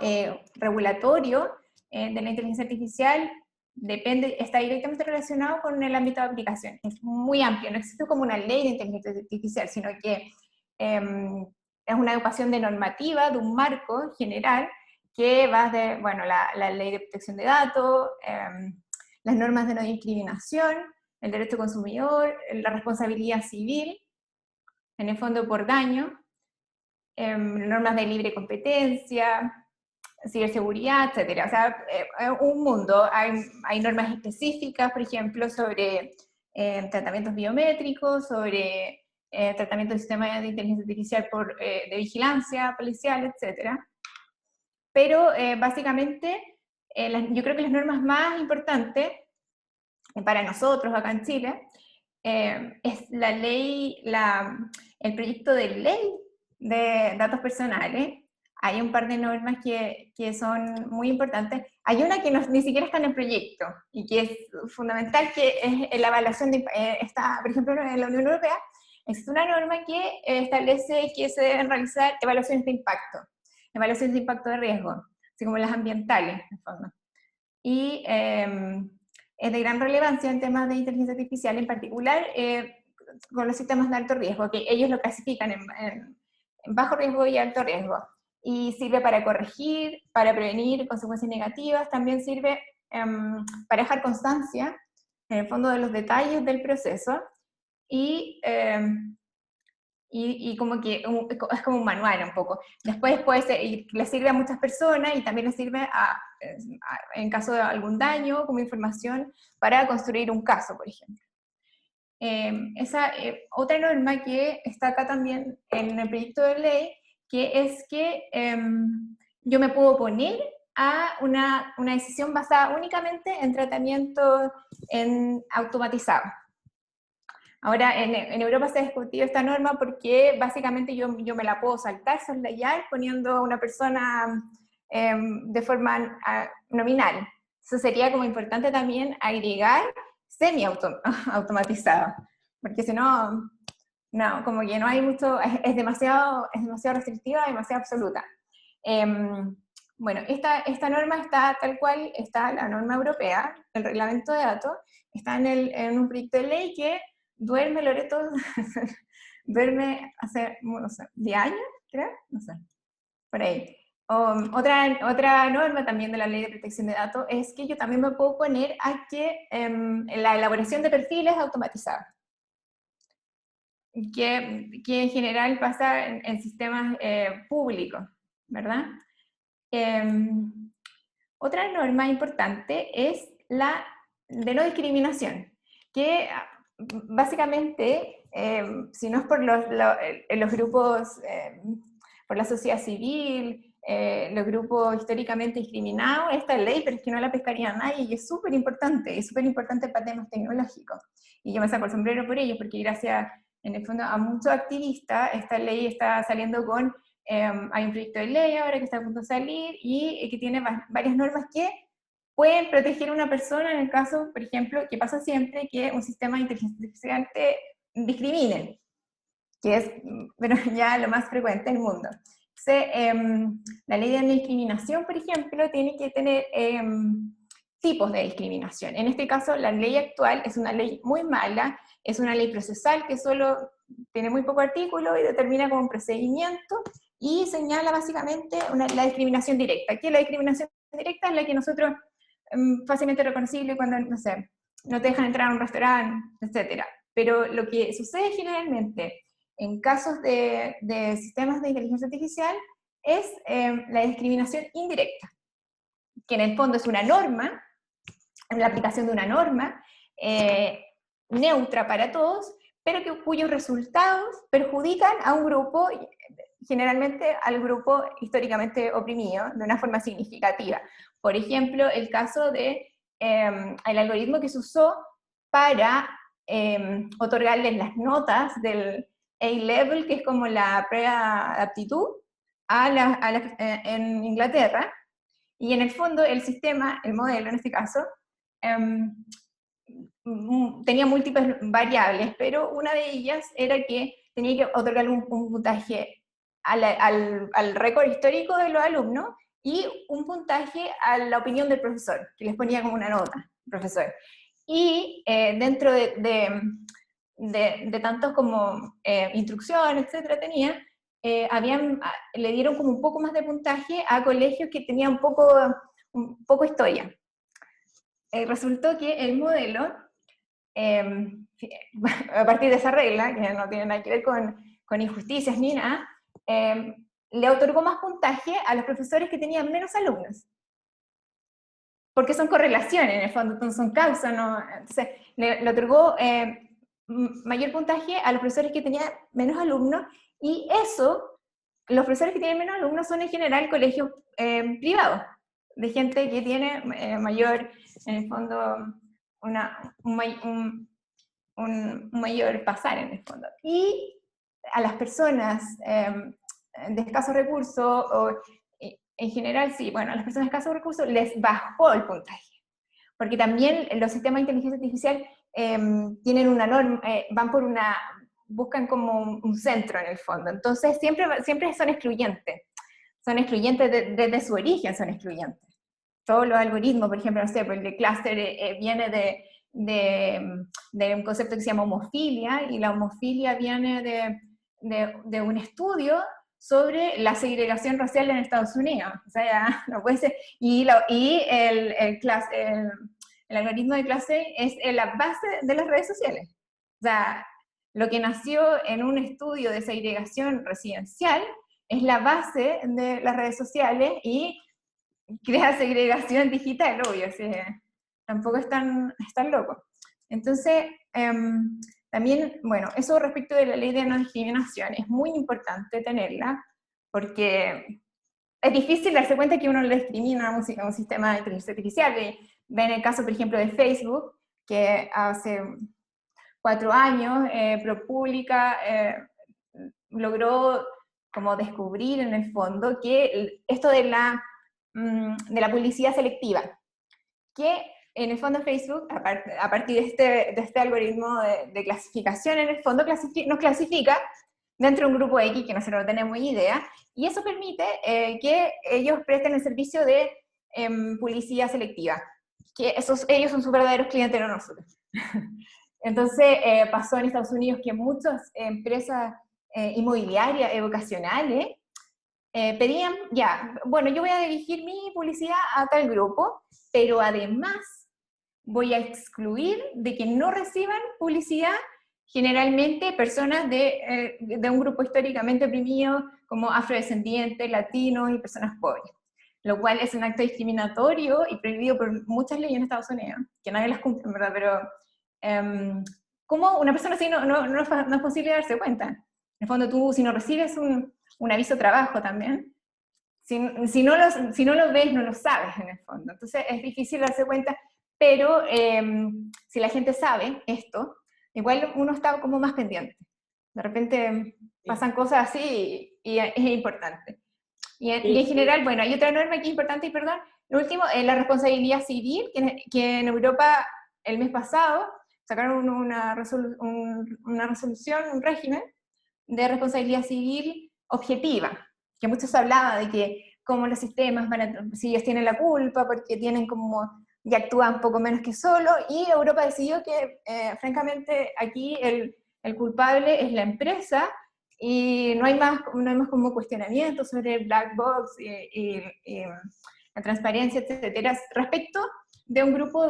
regulatorio de la inteligencia artificial está directamente relacionado con el ámbito de aplicación. Es muy amplio, no existe como una ley de inteligencia artificial, sino que es una educación de normativa, de un marco general, que va de, bueno, la ley de protección de datos, las normas de no discriminación, el derecho consumidor, la responsabilidad civil, en el fondo por daño, normas de libre competencia, ciberseguridad, etcétera. O sea, un mundo. Hay normas específicas, por ejemplo, sobre tratamientos biométricos, sobre tratamiento del sistema de inteligencia artificial de vigilancia policial, etcétera. Pero básicamente, yo creo que las normas más importantes para nosotros acá en Chile, es la ley, el proyecto de ley de datos personales. Hay un par de normas que son muy importantes. Hay una que ni siquiera está en el proyecto y que es fundamental, que es la evaluación está, por ejemplo, en la Unión Europea, existe una norma que establece que se deben realizar evaluaciones de impacto de riesgo, así como las ambientales, en el fondo. Y es de gran relevancia en temas de inteligencia artificial, en particular con los sistemas de alto riesgo, que ellos lo clasifican en bajo riesgo y alto riesgo. Y sirve para corregir, para prevenir consecuencias negativas, también sirve para dejar constancia, en el fondo, de los detalles del proceso, y como que es como un manual un poco. Después le sirve a muchas personas y también le sirve en caso de algún daño, como información para construir un caso, por ejemplo. Otra norma que está acá también en el proyecto de ley, que es que yo me puedo oponer a una decisión basada únicamente en tratamiento automatizado. Ahora, en Europa se ha discutido esta norma porque básicamente yo me la puedo soslayar, poniendo a una persona de forma nominal. Eso sería como importante también agregar semi-automatizado, porque si no, como que no hay mucho, es demasiado restrictiva, demasiado absoluta. Bueno, esta norma está tal cual está la norma europea, el reglamento de datos, está en un proyecto de ley que duerme Loreto, duerme hace, no sé, 10 años, creo, no sé, por ahí. Otra norma también de la Ley de Protección de Datos es que yo también me puedo oponer a que la elaboración de perfiles automatizada, que en general pasa en sistemas públicos, ¿verdad? Otra norma importante es la de no discriminación, que básicamente, si no es por los grupos, por la sociedad civil, los grupos históricamente discriminados, esta ley, pero es que no la pescaría nadie, y es súper importante para temas tecnológicos. Y yo me saco el sombrero por ello, porque gracias, en el fondo, a muchos activistas, esta ley está saliendo hay un proyecto de ley ahora que está a punto de salir, y que tiene varias normas que pueden proteger a una persona en el caso, por ejemplo, que pasa siempre, que un sistema de inteligencia artificial te discrimine, que es ya lo más frecuente en el mundo. Entonces, la ley de no discriminación, por ejemplo, tiene que tener tipos de discriminación. En este caso, la ley actual es una ley muy mala, es una ley procesal que solo tiene muy poco artículo y determina como un procedimiento, y señala básicamente la discriminación directa. Que la discriminación directa es la que nosotros fácilmente reconocible cuando, no sé, no te dejan entrar a un restaurante, etc. Pero lo que sucede generalmente en casos de sistemas de inteligencia artificial es la discriminación indirecta, que en el fondo es una norma, la aplicación de una norma neutra para todos, pero cuyos resultados perjudican a un grupo, generalmente al grupo históricamente oprimido, de una forma significativa. Por ejemplo, el caso del algoritmo que se usó para otorgarles las notas del A-Level, que es como la prueba de aptitud, en Inglaterra, y en el fondo el sistema, el modelo en este caso, tenía múltiples variables, pero una de ellas era que tenía que otorgar un puntaje al récord histórico de los alumnos y un puntaje a la opinión del profesor, que les ponía como una nota, profesor. Y dentro de tantos como instrucciones, etcétera, le dieron como un poco más de puntaje a colegios que tenían un poco historia. Resultó que el modelo, a partir de esa regla, que no tiene nada que ver con injusticias ni nada, le otorgó más puntaje a los profesores que tenían menos alumnos. Porque son correlaciones, en el fondo, son causas, ¿no? Entonces, le otorgó mayor puntaje a los profesores que tenían menos alumnos, y los profesores que tienen menos alumnos son en general colegios privados, de gente que tiene mayor, en el fondo, un mayor pasar en el fondo. Y a las personas de escasos recursos, o en general sí, bueno, a las personas de escasos recursos les bajó el puntaje. Porque también los sistemas de inteligencia artificial tienen una norma, buscan como un centro en el fondo. Entonces siempre son excluyentes. Son excluyentes desde su origen, son excluyentes. Todos los algoritmos, por ejemplo, no sé, pues el de clúster viene de un concepto que se llama homofilia, y la homofilia viene de un estudio sobre la segregación racial en Estados Unidos. O sea, ya no puede ser. Y el algoritmo de clase es la base de las redes sociales. O sea, lo que nació en un estudio de segregación residencial es la base de las redes sociales y crea segregación digital, obvio, sí, tampoco es tan loco. Entonces, también, bueno, eso respecto de la ley de no discriminación, es muy importante tenerla, porque es difícil darse cuenta que uno le discrimina a un sistema de inteligencia artificial. Ven el caso, por ejemplo, de Facebook, que hace 4 años, ProPublica logró como descubrir en el fondo que esto de la publicidad selectiva, que en el fondo Facebook, a partir de este algoritmo de clasificación, en el fondo nos clasifica dentro de un grupo X que nosotros no tenemos idea, y eso permite que ellos presten el servicio de publicidad selectiva, que ellos son sus verdaderos clientes, no nosotros. Entonces pasó en Estados Unidos que muchas empresas inmobiliarias, educacionales, pedían, ya, bueno, yo voy a dirigir mi publicidad a tal grupo, pero además voy a excluir de que no reciban publicidad generalmente personas de un grupo históricamente oprimido, como afrodescendientes, latinos y personas pobres, lo cual es un acto discriminatorio y prohibido por muchas leyes en Estados Unidos, que nadie las cumple, ¿verdad? Pero ¿cómo una persona así no es posible darse cuenta? En el fondo tú, si no recibes un aviso de trabajo también, si no lo ves, no lo sabes en el fondo. Entonces es difícil darse cuenta, pero si la gente sabe esto, igual uno está como más pendiente. De repente pasan cosas así y es importante. Y en general, bueno, hay otra norma que es importante, y perdón, lo último, la responsabilidad civil, que en Europa el mes pasado sacaron una resolución, un régimen de responsabilidad civil objetiva, que muchos hablaban de que cómo los sistemas si ellos tienen la culpa, porque tienen como, y actúan un poco menos que solo, y Europa decidió que, francamente, aquí el culpable es la empresa, y no hay más como cuestionamiento sobre el black box y la transparencia, etcétera, respecto de un grupo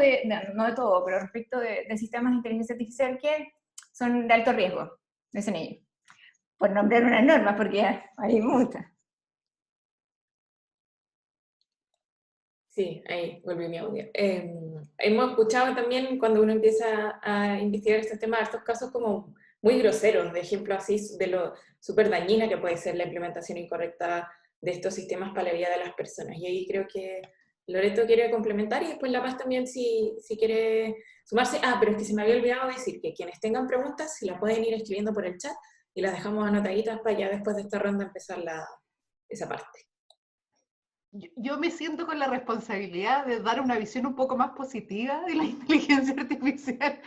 no de todo, pero respecto de sistemas de inteligencia artificial que son de alto riesgo, dicen ellos. Por nombrar unas normas, porque hay muchas. Sí, ahí volvió mi audio. Hemos escuchado también, cuando uno empieza a investigar estos temas, estos casos como muy groseros, de ejemplo así, de lo súper dañina que puede ser la implementación incorrecta de estos sistemas para la vida de las personas. Y ahí creo que Loreto quiere complementar, y después La Paz también si quiere sumarse. Pero es que se me había olvidado decir que quienes tengan preguntas, si las pueden ir escribiendo por el chat, y las dejamos anotaditas para ya después de esta ronda empezar esa parte. Yo me siento con la responsabilidad de dar una visión un poco más positiva de la inteligencia artificial.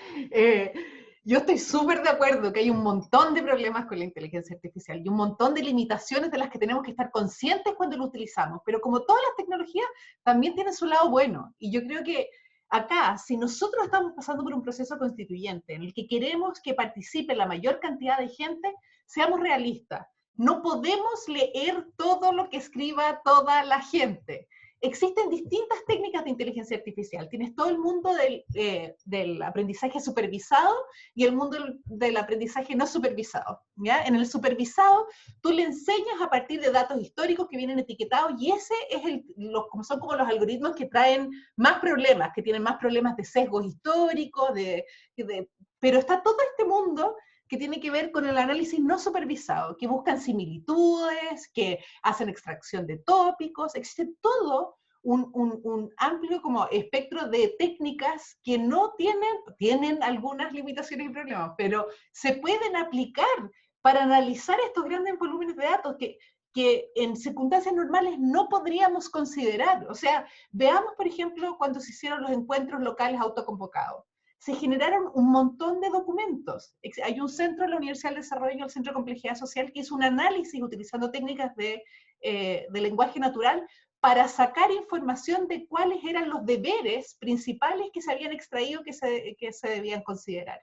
Yo estoy súper de acuerdo que hay un montón de problemas con la inteligencia artificial y un montón de limitaciones de las que tenemos que estar conscientes cuando lo utilizamos, pero como todas las tecnologías, también tienen su lado bueno. Y yo creo que acá, si nosotros estamos pasando por un proceso constituyente en el que queremos que participe la mayor cantidad de gente, seamos realistas. No podemos leer todo lo que escriba toda la gente. Existen distintas técnicas de inteligencia artificial. Tienes todo el mundo del aprendizaje supervisado y el mundo del aprendizaje no supervisado, ¿ya? En el supervisado, tú le enseñas a partir de datos históricos que vienen etiquetados, y ese es son como los algoritmos que traen más problemas, que tienen más problemas de sesgos históricos, pero está todo este mundo que tiene que ver con el análisis no supervisado, que buscan similitudes, que hacen extracción de tópicos. Existe todo un amplio como espectro de técnicas que no tienen algunas limitaciones y problemas, pero se pueden aplicar para analizar estos grandes volúmenes de datos que en circunstancias normales no podríamos considerar. O sea, veamos, por ejemplo, cuando se hicieron los encuentros locales autoconvocados. Se generaron un montón de documentos. Hay un centro en la Universidad del Desarrollo, el Centro de Complejidad Social, que hizo un análisis utilizando técnicas de lenguaje natural para sacar información de cuáles eran los deberes principales que se habían extraído que se debían considerar.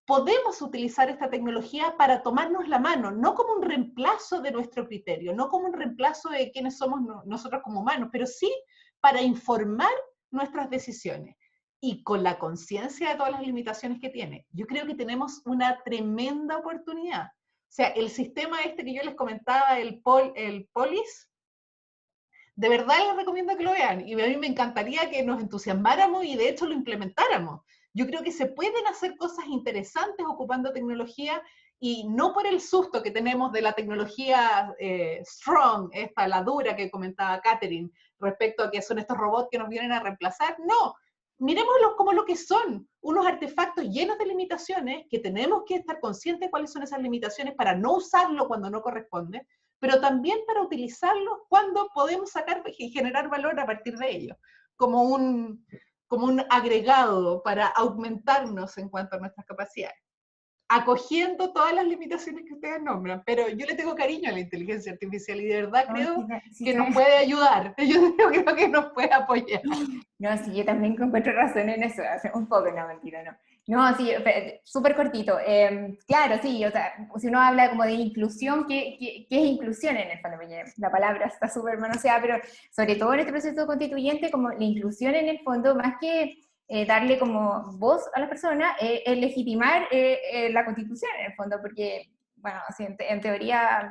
Podemos utilizar esta tecnología para tomarnos la mano, no como un reemplazo de nuestro criterio, no como un reemplazo de quiénes somos nosotros como humanos, pero sí para informar nuestras decisiones y con la conciencia de todas las limitaciones que tiene. Yo creo que tenemos una tremenda oportunidad. O sea, el sistema este que yo les comentaba, el POLIS, de verdad les recomiendo que lo vean, y a mí me encantaría que nos entusiasmáramos y de hecho lo implementáramos. Yo creo que se pueden hacer cosas interesantes ocupando tecnología, y no por el susto que tenemos de la tecnología strong, la dura que comentaba Catherine, respecto a que son estos robots que nos vienen a reemplazar. No, miremoslos como lo que son, unos artefactos llenos de limitaciones, que tenemos que estar conscientes de cuáles son esas limitaciones para no usarlo cuando no corresponde, pero también para utilizarlos cuando podemos sacar y generar valor a partir de ellos, como un agregado para aumentarnos en cuanto a nuestras capacidades, acogiendo todas las limitaciones que ustedes nombran. Pero yo le tengo cariño a la inteligencia artificial y de verdad creo que nos puede ayudar. Yo creo que nos puede apoyar. No, sí, yo también encuentro razón en eso, un poco, no, mentira, no. No, sí, súper cortito. Claro, sí, o sea, si uno habla como de inclusión, ¿qué es inclusión en el fondo? La palabra está súper manoseada, pero sobre todo en este proceso constituyente, como la inclusión en el fondo, más que darle como voz a la persona, es legitimar la constitución en el fondo, porque, bueno, así, en teoría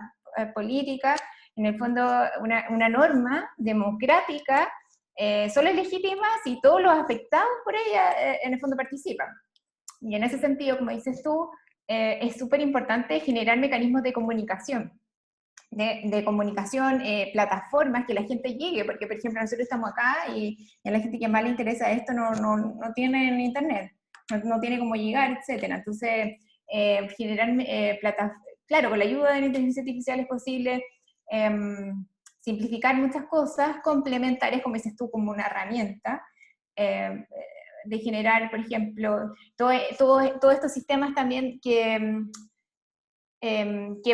política, en el fondo una norma democrática solo es legítima si todos los afectados por ella en el fondo participan. Y en ese sentido, como dices tú, es súper importante generar mecanismos de comunicación, plataformas que la gente llegue, porque por ejemplo nosotros estamos acá y a la gente que más le interesa esto no tiene internet, no tiene cómo llegar, etc. Entonces, generar plataformas, claro, con la ayuda de la inteligencia artificial es posible simplificar muchas cosas complementarias, como dices tú, como una herramienta, de generar, por ejemplo, todos estos sistemas también que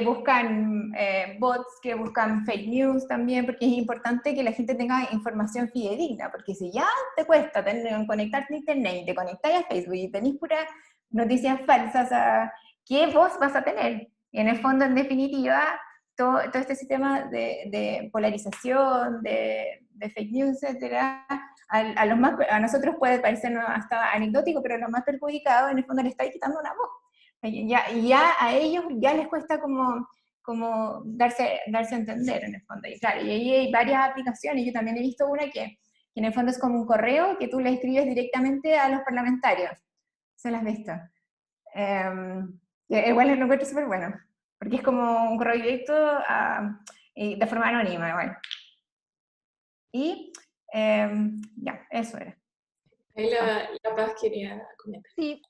buscan bots, que buscan fake news también, porque es importante que la gente tenga información fidedigna, porque si ya te cuesta conectarte a internet y te conectas a Facebook y tenés puras noticias falsas, ¿qué voz vas a tener? Y en el fondo, en definitiva, todo este sistema de polarización, de fake news, etcétera, a nosotros puede parecernos hasta anecdótico, pero a los más perjudicados, en el fondo, le estáis quitando una voz. Y ya a ellos ya les cuesta como darse a entender, en el fondo. Y claro, y ahí hay varias aplicaciones. Yo también he visto una que en el fondo es como un correo que tú le escribes directamente a los parlamentarios. ¿Se las has visto? Igual lo encuentro súper bueno, porque es como un correo directo de forma anónima, igual. Y ya, eso era. Ahí la Paz quería comentar. Sí,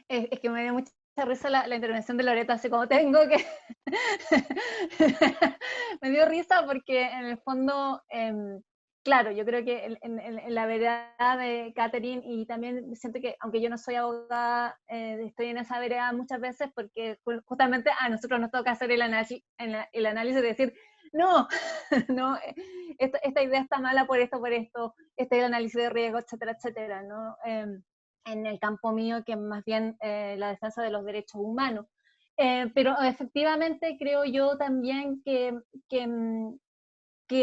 es que me dio mucha risa la intervención de Loreto, así como tengo que... me dio risa porque en el fondo, claro, yo creo que en la vereda de Catherine, y también siento que, aunque yo no soy abogada, estoy en esa vereda muchas veces porque justamente a nosotros nos toca hacer el análisis de decir, no, no, esta idea está mala por esto, este es el análisis de riesgo, etcétera, etcétera, ¿no? En el campo mío, que es más bien la defensa de los derechos humanos. Pero efectivamente creo yo también que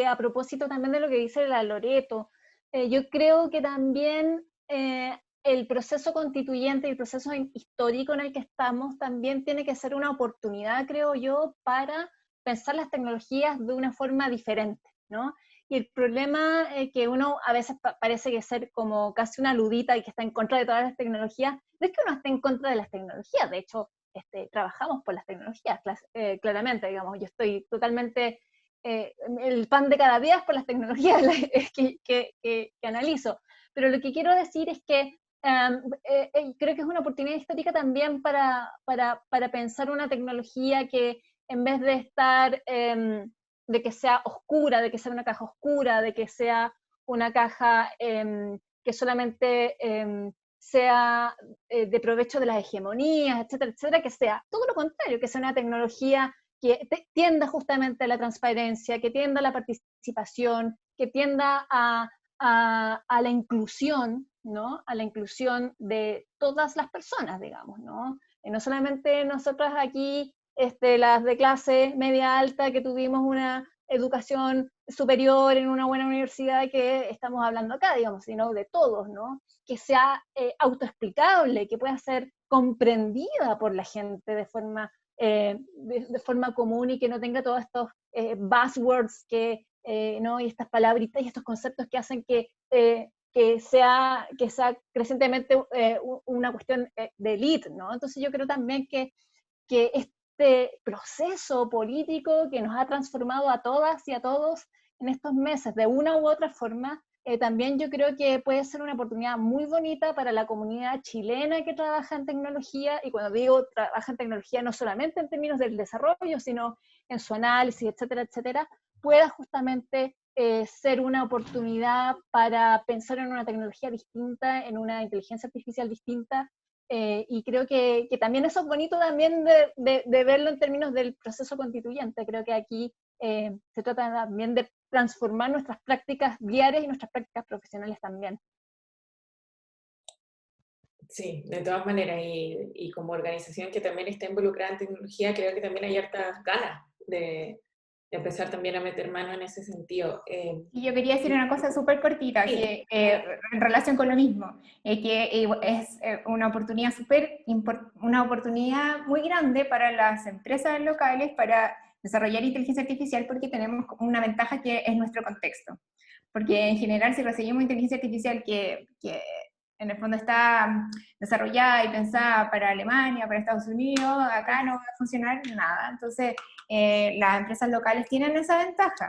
a propósito también de lo que dice la Loreto, yo creo que también el proceso constituyente y el proceso histórico en el que estamos también tiene que ser una oportunidad, creo yo, para pensar las tecnologías de una forma diferente, ¿no? Y el problema que uno a veces parece que ser como casi una ludita y que está en contra de todas las tecnologías, no es que uno esté en contra de las tecnologías, de hecho, trabajamos por las tecnologías, claramente, digamos, yo estoy totalmente, el pan de cada día es por las tecnologías que analizo, pero lo que quiero decir es que creo que es una oportunidad histórica también para pensar una tecnología que en vez de estar, de que sea oscura, de que sea una caja oscura, de que sea una caja que solamente sea de provecho de las hegemonías, etcétera, etcétera, que sea todo lo contrario, que sea una tecnología que tienda justamente a la transparencia, que tienda a la participación, que tienda a la inclusión, ¿no? A la inclusión de todas las personas, digamos, ¿no? Y no solamente nosotras aquí, las de clase media alta, que tuvimos una educación superior en una buena universidad, que estamos hablando acá, digamos, sino de todos, ¿no? Que sea autoexplicable, que pueda ser comprendida por la gente de forma común y que no tenga todos estos buzzwords ¿no? Y estas palabritas y estos conceptos que hacen que sea crecientemente una cuestión de élite, ¿no? Entonces yo creo también que este proceso político que nos ha transformado a todas y a todos en estos meses de una u otra forma, también yo creo que puede ser una oportunidad muy bonita para la comunidad chilena que trabaja en tecnología, y cuando digo trabaja en tecnología no solamente en términos del desarrollo, sino en su análisis, etcétera, etcétera, pueda justamente ser una oportunidad para pensar en una tecnología distinta, en una inteligencia artificial distinta, y creo que también eso es bonito también de verlo en términos del proceso constituyente. Creo que aquí se trata también de transformar nuestras prácticas diarias y nuestras prácticas profesionales también. Sí, de todas maneras, y como organización que también está involucrada en tecnología, creo que también hay hartas ganas de empezar también a meter mano en ese sentido. Y yo quería decir una cosa súper cortita, Sí. que en relación con lo mismo, que es una oportunidad una oportunidad muy grande para las empresas locales para desarrollar inteligencia artificial, porque tenemos una ventaja que es nuestro contexto. Porque en general, si recibimos inteligencia artificial que en el fondo está desarrollada y pensada para Alemania, para Estados Unidos, acá no va a funcionar nada. Entonces, las empresas locales tienen esa ventaja.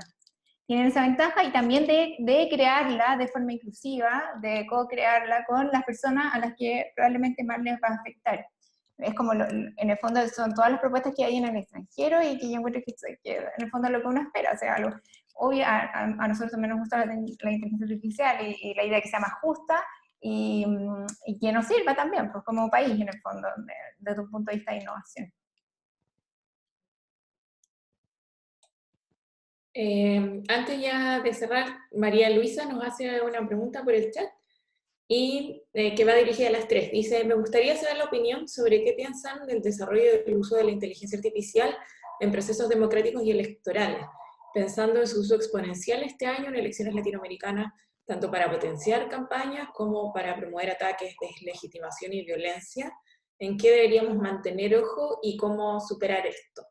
Tienen esa ventaja, y también de crearla de forma inclusiva, de co-crearla con las personas a las que probablemente más les va a afectar. Es como, en el fondo, son todas las propuestas que hay en el extranjero, y que yo encuentro que en el fondo es lo que uno espera. O sea, obvio, a nosotros también nos gusta la inteligencia artificial, y la idea de que sea más justa, y que nos sirva también, pues, como país, en el fondo, desde un punto de vista de innovación. Antes ya de cerrar, María Luisa nos hace una pregunta por el chat, y que va dirigida a las tres. Dice: me gustaría saber la opinión sobre qué piensan del desarrollo del uso de la inteligencia artificial en procesos democráticos y electorales, pensando en su uso exponencial este año en elecciones latinoamericanas, tanto para potenciar campañas como para promover ataques, deslegitimación y violencia. ¿En qué deberíamos mantener ojo y cómo superar esto?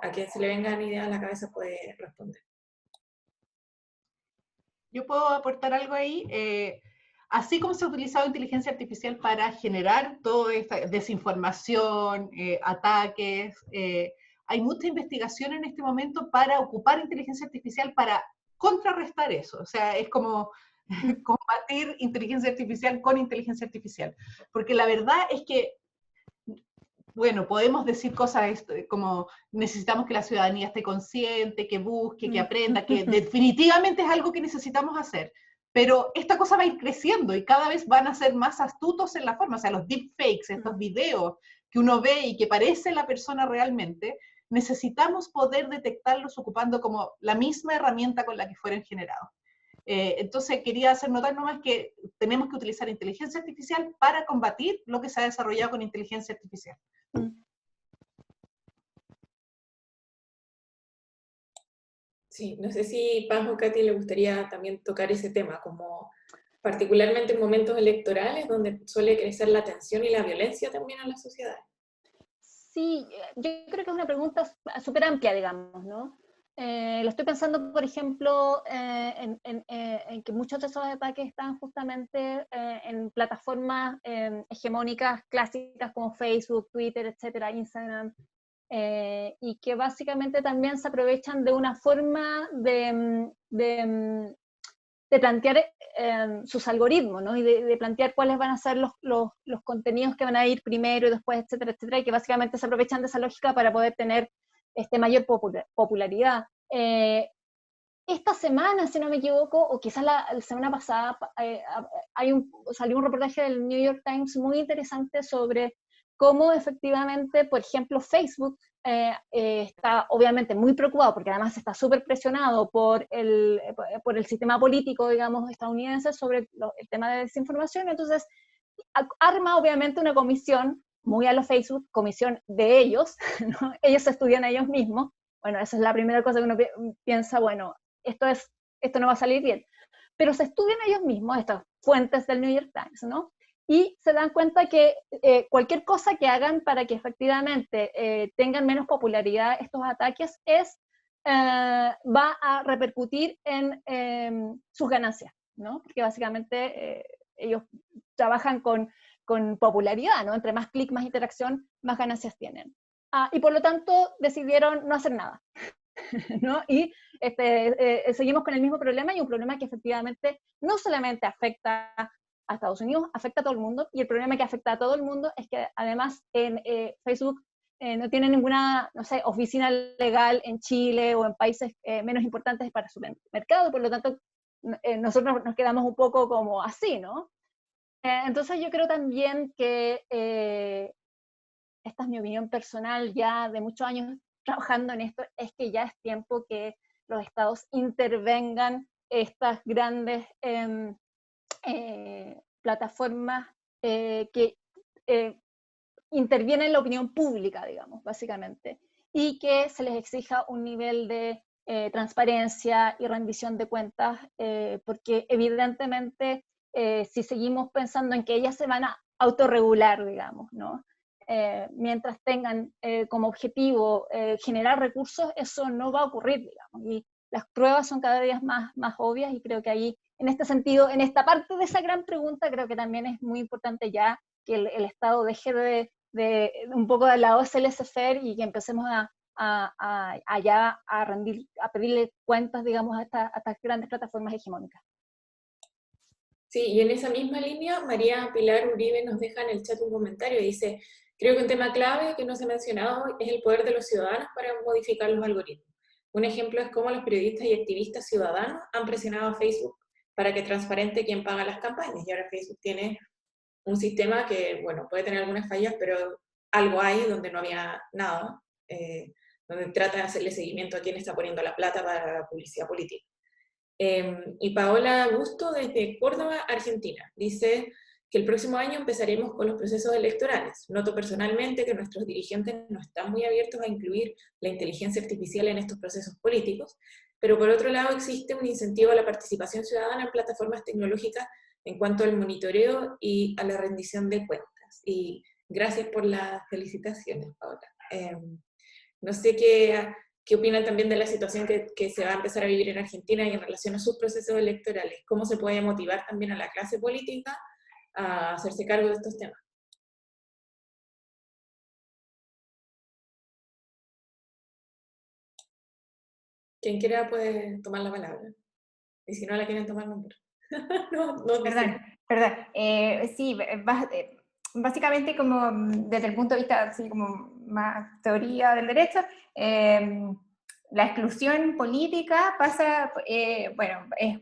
A quien se le vengan ideas a la cabeza puede responder. Yo puedo aportar algo ahí. Así como se ha utilizado inteligencia artificial para generar toda esta desinformación, ataques, hay mucha investigación en este momento para ocupar inteligencia artificial para contrarrestar eso. O sea, es como combatir inteligencia artificial con inteligencia artificial. Porque la verdad es que, bueno, podemos decir cosas como necesitamos que la ciudadanía esté consciente, que busque, que aprenda, que definitivamente es algo que necesitamos hacer, pero esta cosa va a ir creciendo y cada vez van a ser más astutos en la forma. O sea, los deepfakes, estos videos que uno ve y que parece la persona realmente, necesitamos poder detectarlos ocupando como la misma herramienta con la que fueron generados. Entonces quería hacer notar nomás que tenemos que utilizar inteligencia artificial para combatir lo que se ha desarrollado con inteligencia artificial. Sí, no sé si Paz o Katy le gustaría también tocar ese tema, como particularmente en momentos electorales donde suele crecer la tensión y la violencia también en la sociedad. Sí, yo creo que es una pregunta súper amplia, digamos, ¿no? Lo estoy pensando, por ejemplo, en que muchos de esos ataques están justamente en plataformas hegemónicas clásicas como Facebook, Twitter, etcétera, Instagram, y que básicamente también se aprovechan de una forma de plantear sus algoritmos, ¿no? Y de plantear cuáles van a ser los contenidos que van a ir primero y después, etcétera, etcétera, y que básicamente se aprovechan de esa lógica para poder tener mayor popularidad. Esta semana, si no me equivoco, o quizás la semana pasada, salió un reportaje del New York Times muy interesante sobre cómo efectivamente, por ejemplo, Facebook está obviamente muy preocupado, porque además está súper presionado por el sistema político, digamos, estadounidense sobre el tema de desinformación. Entonces, arma obviamente una comisión, muy a lo Facebook, comisión de ellos, ¿no? Ellos se estudian a ellos mismos. Bueno, esa es la primera cosa que uno piensa, bueno, esto no va a salir bien. Pero se estudian ellos mismos, estas fuentes del New York Times, ¿no? Y se dan cuenta que cualquier cosa que hagan para que efectivamente tengan menos popularidad estos ataques va a repercutir en sus ganancias, ¿no? Porque básicamente ellos trabajan con popularidad, ¿no? Entre más clic, más interacción, más ganancias tienen. Y por lo tanto decidieron no hacer nada, ¿no? Y seguimos con el mismo problema, y un problema que efectivamente no solamente afecta a Estados Unidos, afecta a todo el mundo, y el problema que afecta a todo el mundo es que además en Facebook no tiene ninguna, no sé, oficina legal en Chile o en países menos importantes para su mercado, por lo tanto nosotros nos quedamos un poco como así, ¿no? Entonces yo creo también que esta es mi opinión personal ya de muchos años trabajando en esto, es que ya es tiempo que los estados intervengan estas grandes plataformas que intervienen en la opinión pública, digamos, básicamente, y que se les exija un nivel de transparencia y rendición de cuentas, porque evidentemente si seguimos pensando en que ellas se van a autorregular, digamos, ¿no? Mientras tengan como objetivo generar recursos, eso no va a ocurrir, digamos, y las pruebas son cada día más obvias, y creo que ahí, en este sentido, en esta parte de esa gran pregunta, creo que también es muy importante ya que el Estado deje de un poco de lado ese laissez-faire y que empecemos a pedirle cuentas, digamos, a estas grandes plataformas hegemónicas. Sí, y en esa misma línea, María Pilar Uribe nos deja en el chat un comentario y dice: creo que un tema clave que no se ha mencionado es el poder de los ciudadanos para modificar los algoritmos. Un ejemplo es cómo los periodistas y activistas ciudadanos han presionado a Facebook para que transparente quién paga las campañas, y ahora Facebook tiene un sistema que, bueno, puede tener algunas fallas, pero algo hay donde no había nada, donde trata de hacerle seguimiento a quién está poniendo la plata para la publicidad política. Y Paola Augusto desde Córdoba, Argentina, dice que el próximo año empezaremos con los procesos electorales. Noto personalmente que nuestros dirigentes no están muy abiertos a incluir la inteligencia artificial en estos procesos políticos, pero por otro lado existe un incentivo a la participación ciudadana en plataformas tecnológicas en cuanto al monitoreo y a la rendición de cuentas. Y gracias por las felicitaciones, Paola. No sé qué opinan también de la situación que se va a empezar a vivir en Argentina y en relación a sus procesos electorales. ¿Cómo se puede motivar también a la clase política a hacerse cargo de estos temas? Quien quiera puede tomar la palabra. Y si no la quieren tomar, no. Perdón. Sí, básicamente como desde el punto de vista así como más teoría del derecho, la exclusión política pasa, bueno, es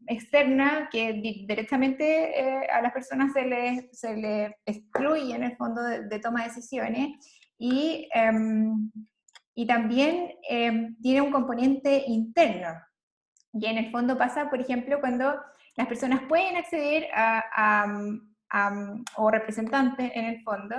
externa, que directamente a las personas se les excluye en el fondo de toma de decisiones, y también tiene un componente interno. Y en el fondo pasa, por ejemplo, cuando las personas pueden acceder o representantes, en el fondo,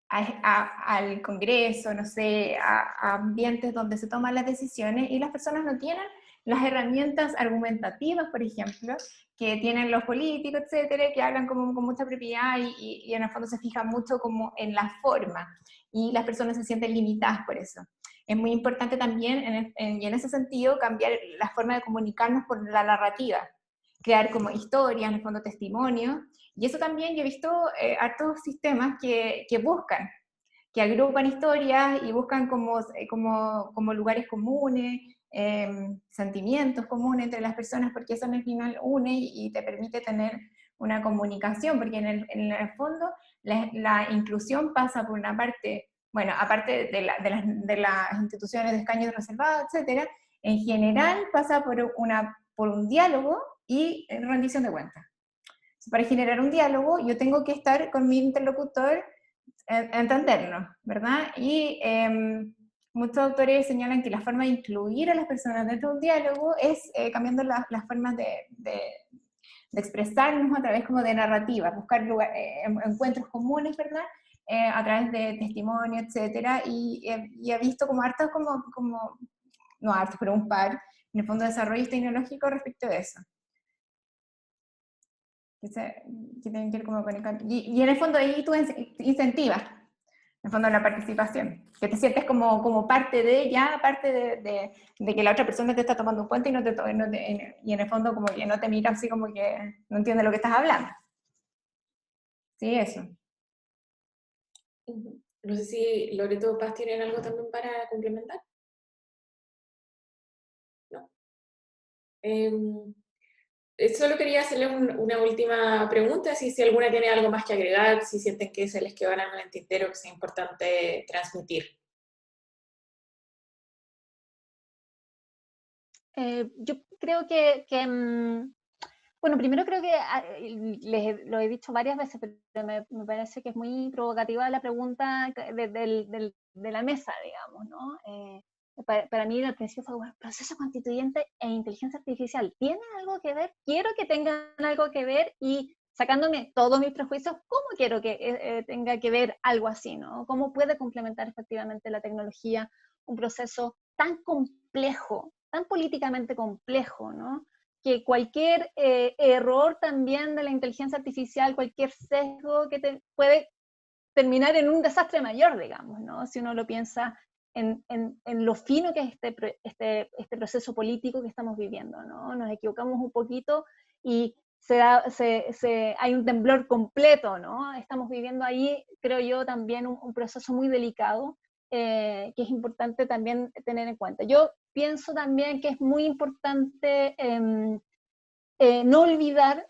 al Congreso, no sé, a ambientes donde se toman las decisiones, y las personas no tienen las herramientas argumentativas, por ejemplo, que tienen los políticos, etcétera, que hablan como con mucha propiedad y en el fondo se fijan mucho como en la forma, y las personas se sienten limitadas por eso. Es muy importante también, y en ese sentido, cambiar la forma de comunicarnos por la narrativa, crear como historias, en el fondo testimonios, y eso también yo he visto hartos sistemas que buscan, que agrupan historias y buscan como lugares comunes, sentimientos comunes entre las personas, porque eso al final une y te permite tener una comunicación, porque en el fondo la inclusión pasa por una parte, bueno, aparte de las instituciones de escaños reservados, etcétera, en general pasa por un diálogo y rendición de cuentas. Para generar un diálogo yo tengo que estar con mi interlocutor, entendernos, ¿verdad? Y muchos autores señalan que la forma de incluir a las personas dentro de un diálogo es cambiando las formas de expresarnos a través como de narrativa, buscar encuentros comunes, ¿verdad? A través de testimonio, etcétera, y he visto como hartos, no hartos, pero un par, en el fondo de desarrollo tecnológico respecto de eso. Que tienen que ir como con y en el fondo ahí tú incentivas, en el fondo, la participación, que te sientes como parte de, ya parte de que la otra persona te está tomando en cuenta y en el fondo como que no te mira así como que no entiende lo que estás hablando. Sí, eso. No sé si Loreto o Paz tienen algo también para complementar. No. Solo quería hacerles una última pregunta, si alguna tiene algo más que agregar, si sienten que se les quedó algo en el tintero que sea importante transmitir. Yo creo que bueno, primero creo que lo he dicho varias veces, pero me parece que es muy provocativa la pregunta de la mesa, digamos, ¿no? Para mí al principio fue, bueno, proceso constituyente e inteligencia artificial, ¿tienen algo que ver? Quiero que tengan algo que ver, y sacándome todos mis prejuicios, ¿cómo quiero que tenga que ver algo así, ¿no? ¿Cómo puede complementar efectivamente la tecnología un proceso tan complejo, tan políticamente complejo, ¿no? Que cualquier error también de la inteligencia artificial, cualquier sesgo que puede terminar en un desastre mayor, digamos, ¿no? Si uno lo piensa en lo fino que es este proceso político que estamos viviendo, ¿no? Nos equivocamos un poquito y hay un temblor completo, ¿no? Estamos viviendo ahí, creo yo, también un proceso muy delicado, que es importante también tener en cuenta. Yo pienso también que es muy importante no olvidar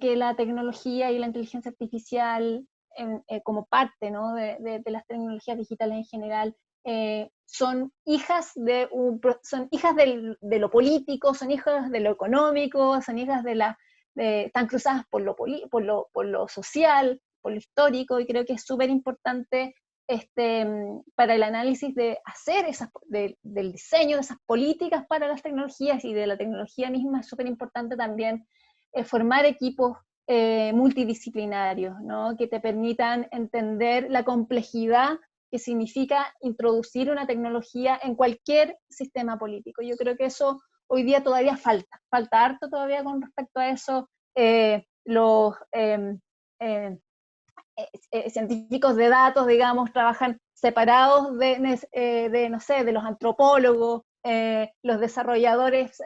que la tecnología y la inteligencia artificial como parte, ¿no? de las tecnologías digitales en general, son hijas de lo político, son hijas de lo económico, son hijas están cruzadas por lo social, por lo histórico, y creo que es súper importante para el análisis de hacer del diseño de esas políticas para las tecnologías y de la tecnología misma. Es súper importante también formar equipos multidisciplinarios, ¿no? Que te permitan entender la complejidad que significa introducir una tecnología en cualquier sistema político. Yo creo que eso hoy día todavía falta harto todavía con respecto a eso. Los científicos de datos, digamos, trabajan separados no sé, de los antropólogos, los desarrolladores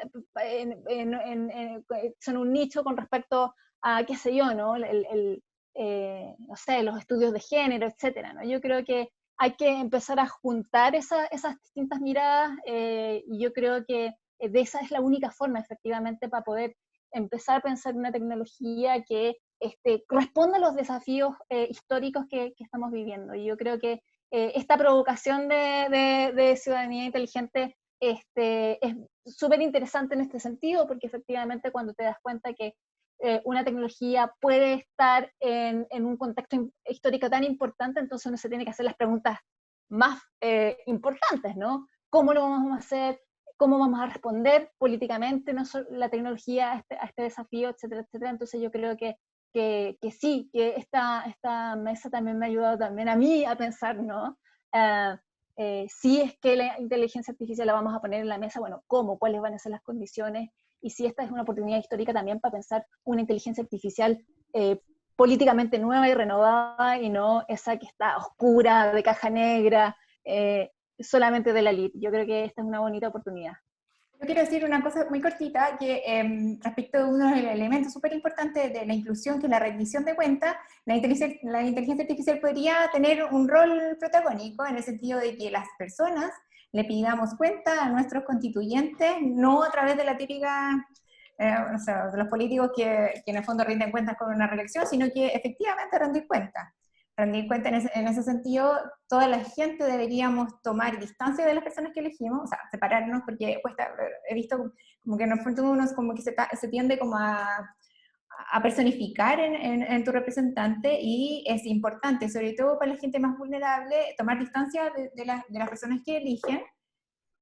son un nicho con respecto a, qué sé yo, ¿no? No sé, los estudios de género, etcétera, ¿no? Yo creo que hay que empezar a juntar esas distintas miradas, y yo creo que de esa es la única forma, efectivamente, para poder empezar a pensar una tecnología que responda a los desafíos históricos que estamos viviendo. Y yo creo que esta provocación de ciudadanía inteligente es súper interesante en este sentido, porque efectivamente cuando te das cuenta que una tecnología puede estar en un contexto histórico tan importante, entonces uno se tiene que hacer las preguntas más importantes, ¿no? ¿Cómo lo vamos a hacer? ¿Cómo vamos a responder políticamente la tecnología a este desafío, etcétera, etcétera? Entonces yo creo que sí, que esta mesa también me ha ayudado también a mí a pensar, ¿no? si es que la inteligencia artificial la vamos a poner en la mesa, bueno, ¿cómo? ¿Cuáles van a ser las condiciones? Y si esta es una oportunidad histórica también para pensar una inteligencia artificial políticamente nueva y renovada, y no esa que está oscura, de caja negra, solamente de la elite. Yo creo que esta es una bonita oportunidad. Yo quiero decir una cosa muy cortita, que respecto de uno de los elementos súper importantes de la inclusión, que es la rendición de cuentas, la inteligencia artificial podría tener un rol protagónico en el sentido de que las personas le pidamos cuenta a nuestros constituyentes, no a través de la típica, o sea, de los políticos que en el fondo rinden cuentas con una reelección, sino que efectivamente rendir cuentas. Rendir cuenta en ese sentido, toda la gente deberíamos tomar distancia de las personas que elegimos, o sea, separarnos, porque cuesta, he visto como que en el fondo uno como que se tiende como a personificar en tu representante, y es importante, sobre todo para la gente más vulnerable, tomar distancia de las personas que eligen,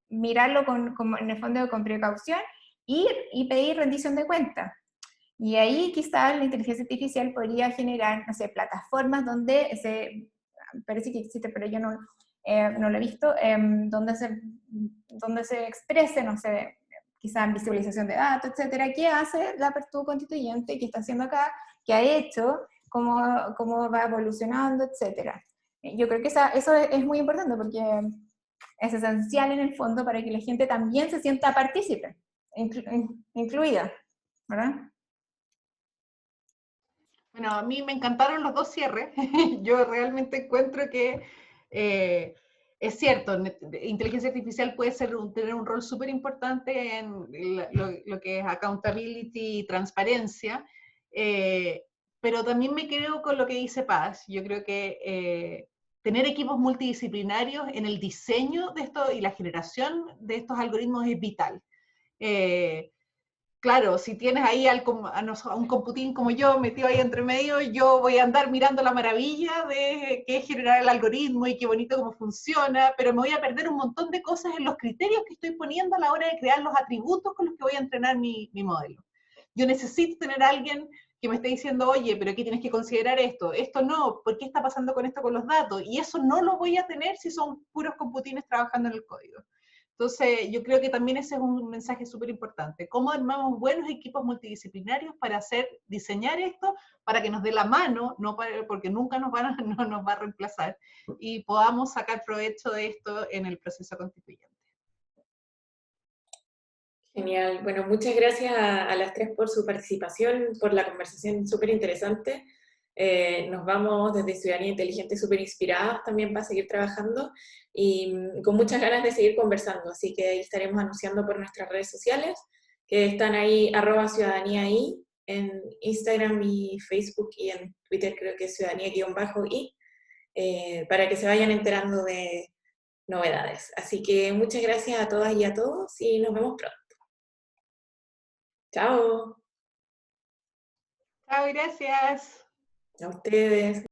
mirarlo como en el fondo con precaución, y pedir rendición de cuentas. Y ahí quizás la inteligencia artificial podría generar, no sé, plataformas donde parece que existe, pero yo no lo he visto, donde se exprese, no sé, quizás visualización de datos, etcétera, qué hace tu constituyente, qué está haciendo acá, qué ha hecho, cómo va evolucionando, etcétera. Yo creo que eso es muy importante, porque es esencial en el fondo para que la gente también se sienta partícipe, incluida, ¿verdad? Bueno, a mí me encantaron los dos cierres. Yo realmente encuentro que es cierto, inteligencia artificial puede tener un rol súper importante en lo que es accountability y transparencia, pero también me quedo con lo que dice Paz. Yo creo que tener equipos multidisciplinarios en el diseño de esto y la generación de estos algoritmos es vital. Claro, si tienes ahí a un computín como yo metido ahí entre medio, yo voy a andar mirando la maravilla de qué es generar el algoritmo y qué bonito cómo funciona, pero me voy a perder un montón de cosas en los criterios que estoy poniendo a la hora de crear los atributos con los que voy a entrenar mi modelo. Yo necesito tener a alguien que me esté diciendo, oye, pero aquí tienes que considerar esto no, ¿por qué está pasando con esto con los datos? Y eso no lo voy a tener si son puros computines trabajando en el código. Entonces, yo creo que también ese es un mensaje súper importante. ¿Cómo armamos buenos equipos multidisciplinarios para diseñar esto, para que nos dé la mano, porque nunca no nos va a reemplazar, y podamos sacar provecho de esto en el proceso constituyente? Genial. Bueno, muchas gracias a las tres por su participación, por la conversación súper interesante. Nos vamos desde Ciudadanía Inteligente súper inspirados también para seguir trabajando y con muchas ganas de seguir conversando, así que ahí estaremos anunciando por nuestras redes sociales, que están ahí, @ciudadaniai, en Instagram y Facebook, y en Twitter creo que es ciudadanía_i, para que se vayan enterando de novedades. Así que muchas gracias a todas y a todos y nos vemos pronto. Chao. Chao, gracias. A ustedes.